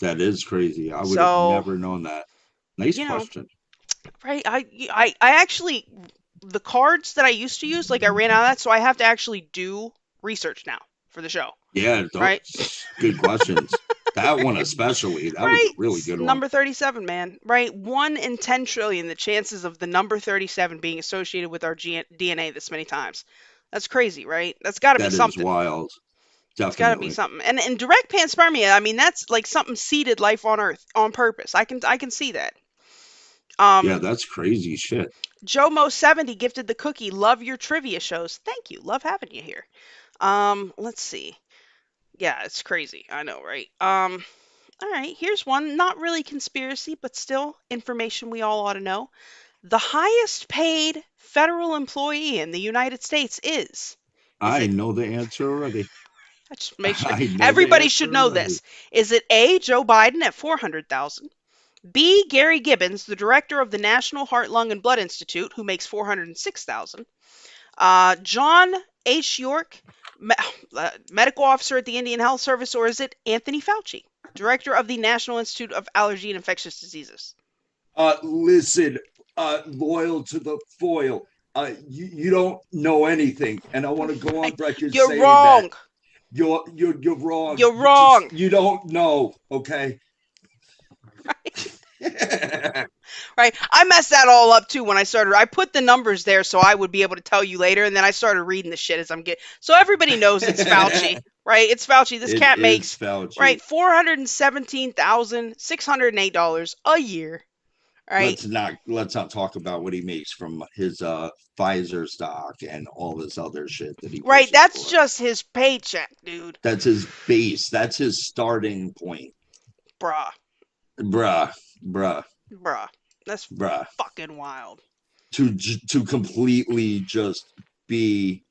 That is crazy. I would have So, never known that. Nice you know, question. right? I actually, the cards that I used to use, like I ran out of that, so I have to actually do research now for the show, Yeah, right? good questions. That one especially. That was a Right? really good one. Number 37, man. Right? 1 in 10 trillion, the chances of the number 37 being associated with our DNA this many times. That's crazy, right? That's got to be That is something. wild. It's got to be Definitely. something. And direct panspermia, I mean, that's like something seeded life on Earth on purpose. I can see that. Yeah, Um, that's crazy shit. Joe Mo 70 gifted the cookie. Love your trivia shows. Thank you. Love having you here. Let's see. Yeah, it's crazy. I know, right? All right, here's one. Not really conspiracy, but still information we all ought to know. The highest paid federal employee in the United States is I it, know the answer already. I just make sure I know the everybody answer should know already. this. Is it A, Joe Biden at 400,000, B, Gary Gibbons, the director of the National Heart, Lung and Blood Institute, who makes 406,000, John H. York, medical officer at the Indian Health Service, or is it Anthony Fauci, director of the National Institute of Allergy and Infectious Diseases? Listen, loyal to the foil. You don't know anything, and I want to go on record You're saying that wrong. you're wrong. You're wrong. You don't know. Okay. Right. I messed that all up too when I started. I put the numbers there so I would be able to tell you later, and then I started reading the shit as I'm getting. So everybody knows it's Fauci, right? It's Fauci. This It cat is makes Fauci. right $417,608 a year. Right. Let's not talk about what he makes from his Pfizer stock and all this other shit that he Right. pushes That's for. just his paycheck, dude. That's his base. That's his starting point. Bruh. Bruh, bruh, Bruh. That's bruh. fucking wild. To completely just be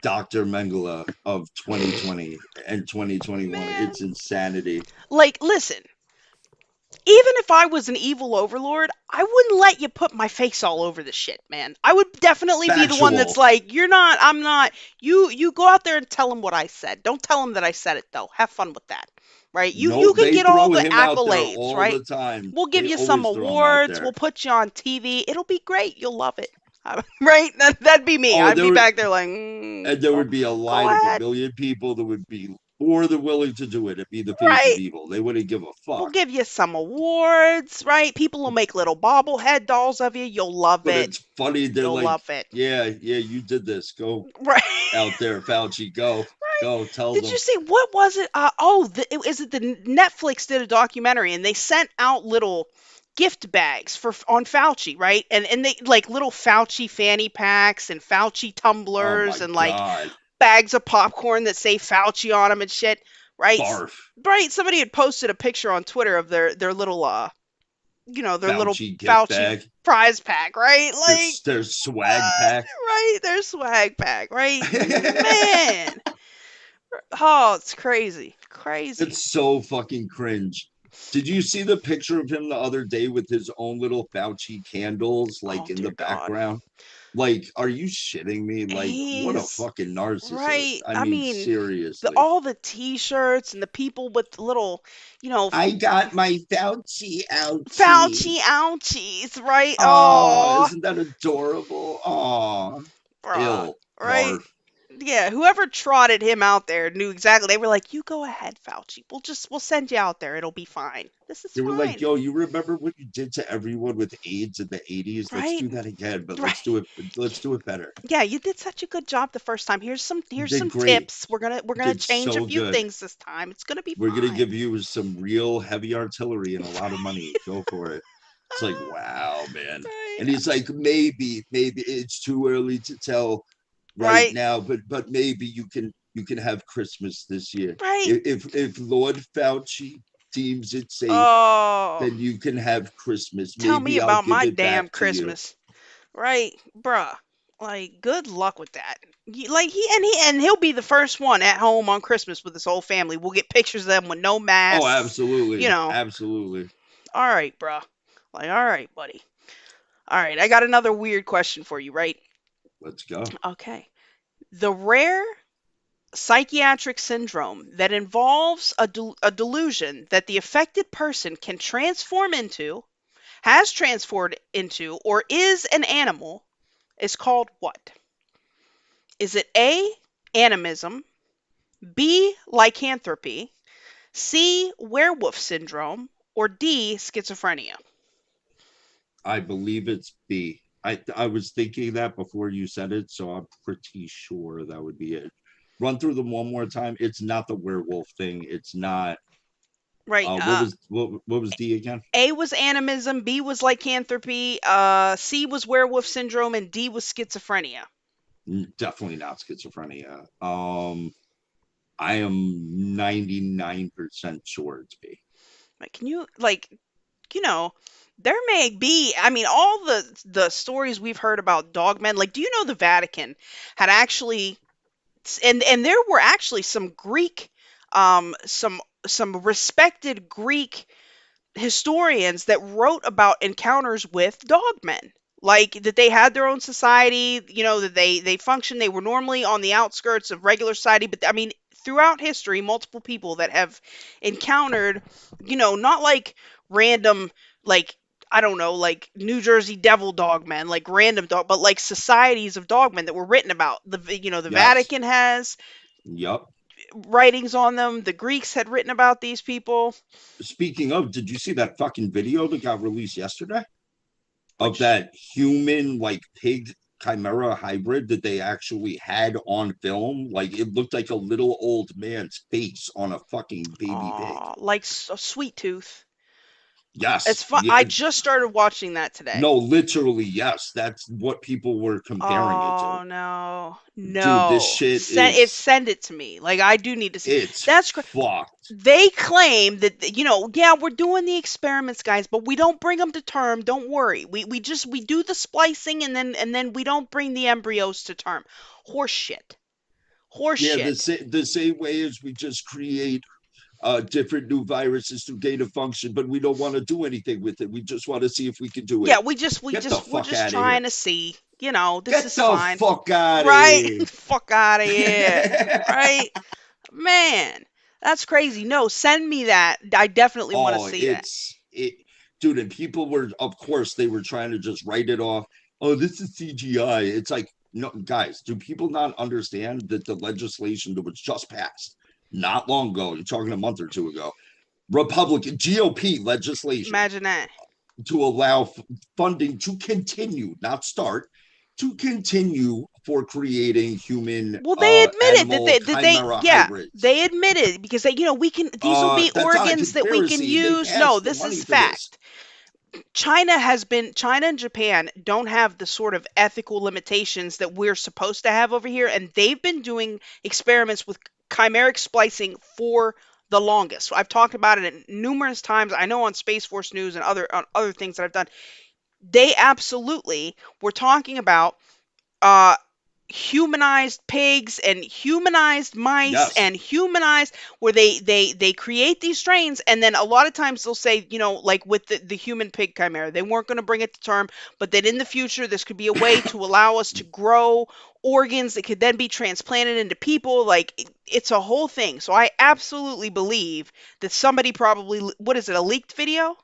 Dr. Mengele of 2020 and 2021. Man. It's insanity. Like, listen. Even if I was an evil overlord, I wouldn't let you put my face all over the shit, man. I would definitely be the one that's Factual. like, you're not, I'm not. You go out there and tell him what I said. Don't tell him that I said it though. Have fun with that. Right? You No, can they get all throw the him out there accolades, all right? the time. We'll give They you some always throw him out awards. there. We'll put you on TV. It'll be great. You'll love it. Right? That'd be me. Oh, I'd there be would, back there like, and there go, would be a go line of a ahead. million people that would be Or they're willing to do it and be the face of right? evil. They wouldn't give a We'll fuck. give you some awards, right? People will make little bobblehead dolls of you. You'll love But it. it's funny. They're You'll like, love it. yeah, you did this. Go Right. out there, Fauci. Go, Right. go, tell Did them. you see what was it? Is it the Netflix did a documentary and they sent out little gift bags for on Fauci, right? And they like little Fauci fanny packs and Fauci Oh tumblers my and like god, bags of popcorn that say Fauci on them and shit, right? barf. Right. Somebody had posted a picture on Twitter of their little their little Fauci gift Fauci bag. prize pack, right? Like Their swag what? pack. Right? Their swag pack, right? Man. Oh, it's crazy. Crazy. It's so fucking cringe. Did you see the picture of him the other day with his own little Fauci candles, Oh, like in dear the God. background? Like, are you shitting me? Like, what a He's fucking narcissist. right. I I mean, mean, seriously. all the t-shirts and the people with the little, you know, I got my Fauci ouchie. Fauci ouchies, right? Oh, Oh, isn't that adorable? Oh, bruh, ill, right? barf. Yeah, whoever trotted him out there knew exactly. They were like, "You go ahead, Fauci. We'll send you out there. It'll be fine. This is They were like, fine." yo, you remember what you did to everyone with AIDS in the 80s? Let's Right? do that again, but Right. let's do it better. Yeah, you did such a good job the first time. You Here's did some great. tips. We're You gonna did change a so few good. things this time. It's gonna be We're gonna fine. give you some real heavy artillery and a lot of money. Go for it. It's like, wow, man. Right. And he's like, maybe it's too early to tell right Right. now, but maybe you can have Christmas this year. Right. If Lord Fauci deems it safe, Oh, then you can have Christmas. tell me Maybe I'll about give my it damn back to you. Christmas. Right, bruh. Like, good luck with that. Like he'll be the first one at home on Christmas with his whole family. We'll get pictures of them with no Oh, masks. You absolutely. know. Absolutely. All right, bruh. Like, all right, buddy. All right, I got another weird question for you. Right? Let's go. Okay. The rare psychiatric syndrome that involves a delusion that the affected person can transform into, has transformed into, or is an animal is called what? Is it A, animism, B, lycanthropy, C, werewolf syndrome, or D, schizophrenia? I believe it's B. I was thinking that before you said it, so I'm pretty sure that would be it. Run through them one more time. It's not the werewolf thing. It's not. Right. What was D again? A was animism, B was lycanthropy, C was werewolf syndrome, and D was schizophrenia. Definitely not schizophrenia. I am 99% sure it's B. Like, can you you know, there may be, I mean, all the stories we've heard about dogmen, like, do you know the Vatican had actually, and there were actually some Greek, some respected Greek historians that wrote about encounters with dogmen, like that they had their own society, that they functioned, they were normally on the outskirts of regular society, but I mean, throughout history, multiple people that have encountered, not like random, like, I don't know, like New Jersey devil dogmen, like random dog, but like societies of dogmen that were written about. The Yes. Vatican has Yup. writings on them. The Greeks had written about these people. Speaking of, did you see that fucking video that got released yesterday of Which that human like pig chimera hybrid that they actually had on film? Like it looked like a little old man's face on a fucking baby pig. like a sweet tooth. It's Yes. fun. I Yeah. just started watching that today. No, literally, yes. That's what people were comparing it to. Oh no, Dude, this no! shit is Send it to me. Like, I do need to see. it's That's fucked. they claim that, yeah, we're doing the experiments, guys, but we don't bring them to term. Don't worry. We do the splicing, and then we don't bring the embryos to term. Horse shit. Horse Yeah, shit. the same way as we just create different new viruses to gain a function, but we don't want to do anything with it. We just want to see if we can do Yeah, it. we Get the we're fuck just out of here. trying to see. This Get is the fine. fuck out of Right? here. Fuck out of here. Right? Man, that's crazy. No, send me that. I definitely want to Oh, see that. dude, and people were, of course, they were trying to just write it off. Oh, this is CGI. It's like, no, guys, do people not understand that the legislation that was just passed not long ago, you're talking a month or two ago, Republican GOP legislation Imagine that. to allow funding to continue, not start, to continue for creating human Well, they admitted that animal they chimera yeah, hybrids. they admitted because they, we can, these will be That's not a organs that we can conspiracy. They use. No, passed the this is money for this. fact. China and Japan don't have the sort of ethical limitations that we're supposed to have over here, and they've been doing experiments with chimeric splicing for the longest. So I've talked about it numerous times. I know on Space Force News and other things that I've done. They absolutely were talking about uh humanized pigs and humanized mice Yes. and humanized, where they create these strains, and then a lot of times they'll say, like with the human pig chimera, they weren't going to bring it to term, but that in the future this could be a way to allow us to grow organs that could then be transplanted into people. Like it's a whole thing. So I absolutely believe that somebody probably, what is it, a leaked video?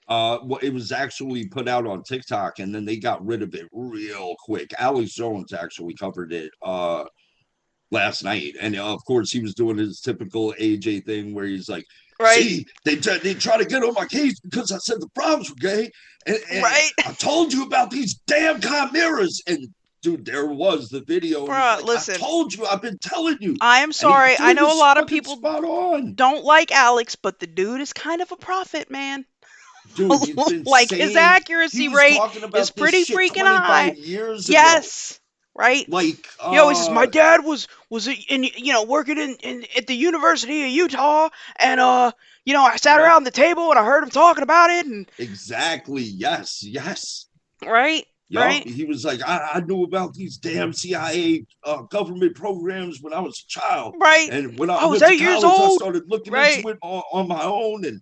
Well, it was actually put out on TikTok, and then they got rid of it real quick. Alex Jones actually covered it last night, and of course he was doing his typical AJ thing where he's like, Right. "See, they try to get on my case because I said the Browns were gay, and Right. I told you about these damn chimeras." And dude, there was the video, and he's Bruh, like, "I listen, told you, I've been telling you." I am And he, sorry. I dude, know a is lot of fucking people spot on. don't like Alex, but the dude is kind of a prophet, man. Dude, he's been Like his saying he accuracy was rate talking is about this pretty shit freaking high. 25 years ago. Yes, right. Like, He always says, "My dad was in, working in at the University of Utah, and I sat yep, around the table and I heard him talking about it, and exactly. Yes, yes. right, Yup, right, he was like, I knew about these damn CIA government programs when I was a child, right. and when I I was went to 8 years college, I old, started looking right." into it on my own, and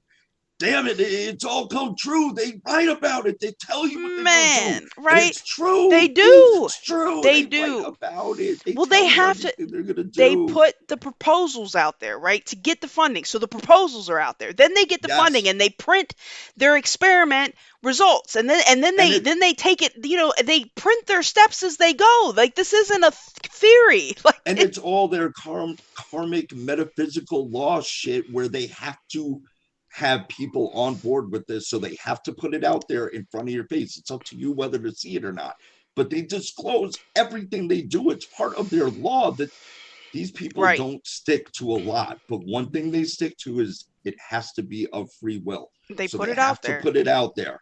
damn it, it's all come true. They write about it. They tell you what they're gonna do, Man, and right? it's They true, dudes. do. It's true. They They write do. about it. They Well, they tell you have to. everything they're gonna They do. put the proposals out there, right, to get the funding. So the proposals are out there. Then they get the funding Yes, and they print their experiment results, and then and it they take it. They print their steps as they go. Like this isn't a theory. Like and it's all their karmic metaphysical law shit where they have to have people on board with this, so they have to put it out there in front of your face. It's up to you whether to see it or not, but they disclose everything they do. It's part of their law that these people right. don't stick to a lot, but one thing they stick to is it has to be of free will, They so put they it have out to there. put it out there.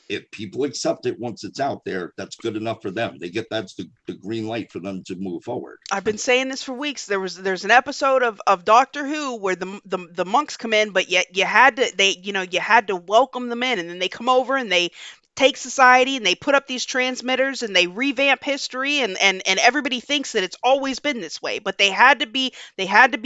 If people accept it once it's out there, that's good enough for them. They get that's the green light for them to move forward. I've been saying this for weeks. There's an episode of Doctor Who where the monks come in, but yet you had to welcome them in, and then they come over and they take society and they put up these transmitters and they revamp history, and everybody thinks that it's always been this way, but they had to be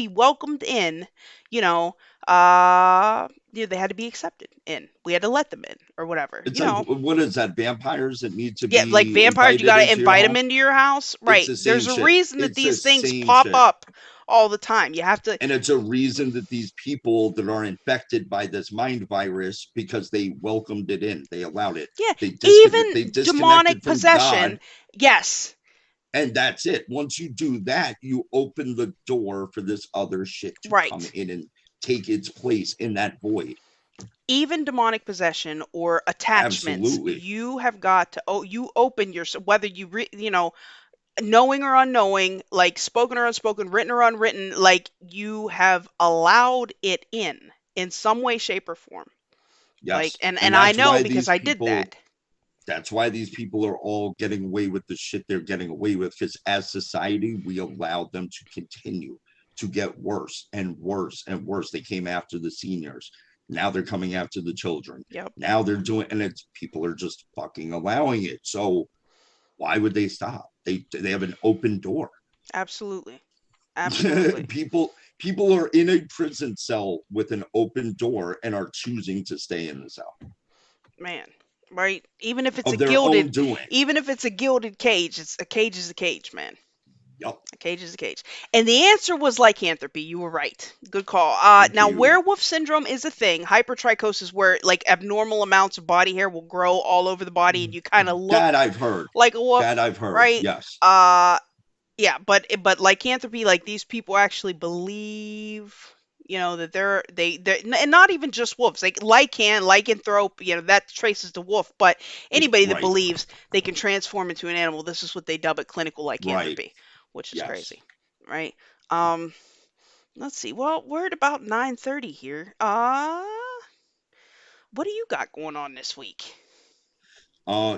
welcomed in, you know, they had to be accepted in. We had to let them in or whatever, It's like, what is that? Vampires that need to Yeah, like be vampires, you invited gotta into your invite them home? into your house, It's right? the same There's a shit. reason that It's the these things same pop shit. up all the time. You have to, And it's a reason that these people that are infected by this mind virus, because they welcomed it in, they allowed it. yeah, They even demonic disconnected from possession. God, Yes, and that's it. Once you do that, you open the door for this other shit to come right. in and take its place in that void. Even demonic possession or attachments, Absolutely. you have got to, you open yourself, whether knowing or unknowing, like spoken or unspoken, written or unwritten, like you have allowed it in some way, shape, or form. Like, Yes. and And I know because I did that. that's why these people are all getting away with the shit they're getting away with, because as society, we allowed them to continue to get worse and worse and worse. They came after the seniors. Now they're coming after the children. Yep, Now they're doing, and it's people are just fucking allowing it. So why would they stop? They have an open door. absolutely. Absolutely. People are in a prison cell with an open door and are choosing to stay in the cell Man, right? Even if it's a of their own gilded, doing. even if it's a gilded cage, it's a cage is a cage, man. Yep. A cage is a cage. And the answer was lycanthropy. You were right. Good call. Thank Now you. werewolf syndrome is a thing. Hypertrichosis, where like abnormal amounts of body hair will grow all over the body, and you kind of look That I've heard. like a wolf, That I've heard. right? Yes. Uh, Yeah, but lycanthropy, like these people actually believe, that they're and not even just wolves. Like lycanthrope, that traces to wolf, but anybody that Right, believes they can transform into an animal, this is what they dub it, clinical right. lycanthropy, which is Yes. crazy, right? Um, let's see. Well, we're at about 9:30 here. What do you got going on this week?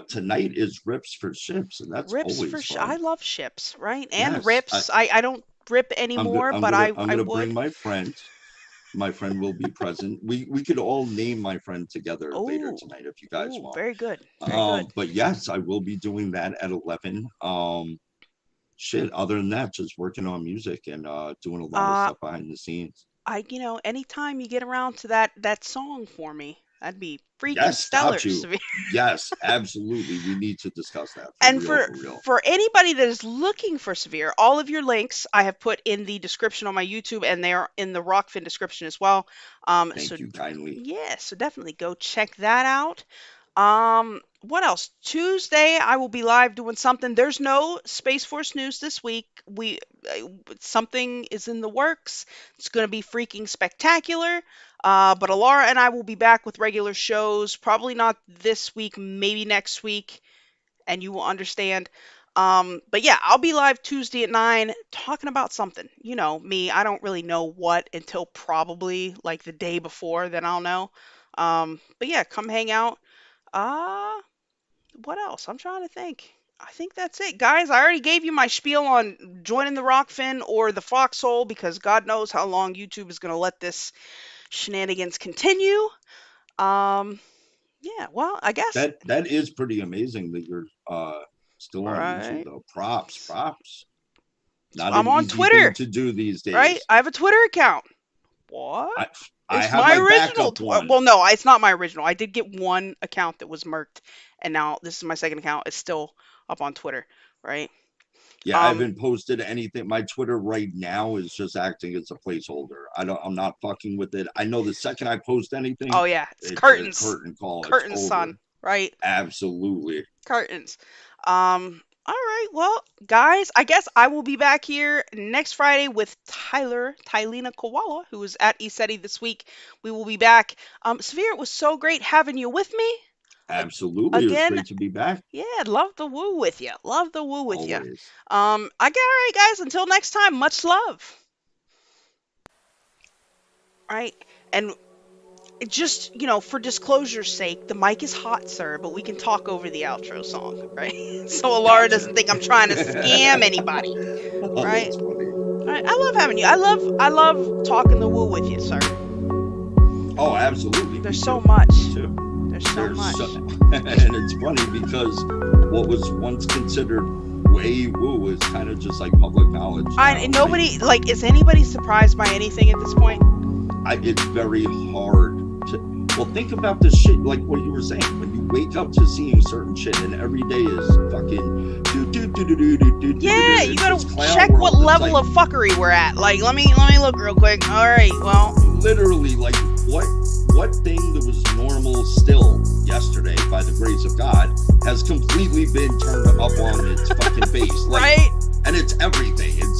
Tonight is Rips for Ships, and that's Rips for always I fun. love ships, right? And Yes, rips. I don't rip anymore, but I'm I gonna would. bring my friend. My friend will be present. We could all name my friend together later Oh, tonight if you guys oh, want. very good, very good. But yes, I will be doing that at 11. Shit. Other than that, just working on music and doing a lot of Uh, stuff behind the scenes. anytime you get around to that song for me, that'd be freaking Yes, got stellar, you. Severe. Yes, absolutely. We need to discuss that for And real, for for real. for anybody that is looking for Severe, all of your links I have put in the description on my YouTube, and they are in the Rokfin description as well. So Thank you kindly. yeah, so definitely go check that out. What else? Tuesday I will be live doing something. There's no Space Force news this week. Something is in the works. It's going to be freaking spectacular. But Alara and I will be back with regular shows. Probably not this week, maybe next week, and you will understand. But yeah, I'll be live Tuesday at 9 talking about something. You know me, I don't really know what until probably like the day before, then I'll know. But yeah, come hang out. Uh, what else? I'm trying to think. I think that's it, guys. I already gave you my spiel on joining the Rockfin or the Foxhole because God knows how long YouTube is going to let this shenanigans continue. Um, yeah, well, I guess. That is pretty amazing that you're still on YouTube Right. though. Props. So Not I'm an on easy thing Twitter, to do these right? days. I have a Twitter account. What? I I It's have my my original. backup one. Well, no, it's not my original. I did get one account that was merked, and now this is my second account. It's still up on Twitter, right? Yeah, I Um, haven't posted anything. My Twitter right now is just acting as a placeholder. I'm not fucking with it. I know the second I post anything, oh yeah, it's it's a curtains, curtain call. It's curtains, over. son, right? Absolutely. Curtains. All right. Well, guys, I guess I will be back here next Friday with Tylena Koala, who is at ESETI this week. We will be back. Severe, it was so great having you with me Absolutely. It was again. great to be back. Yeah, love the woo with you. Love the woo with you. Always. I got all right, guys. Until next time, much love. Right, and just for disclosure's sake, the mic is hot, sir, but we can talk over the outro song, right? So Alara Gotcha. doesn't think I'm trying to scam anybody, Oh, right? that's funny. All right, I love having you. I love talking the woo with you, sir. Oh, absolutely. There's so much. Me too. There's so much. And it's funny because what was once considered way woo is kind of just like public knowledge. Nobody is anybody surprised by anything at this point? It's very hard to. Well, think about this shit, like what you were saying. When you wake up to seeing certain shit, and every day is fucking. Yeah, you gotta check what level of fuckery we're at. Like, let me look real quick. All right, well, literally, like what thing that was normal still yesterday, by the grace of God, has completely been turned up on its fucking base. Like, right? And it's everything. It's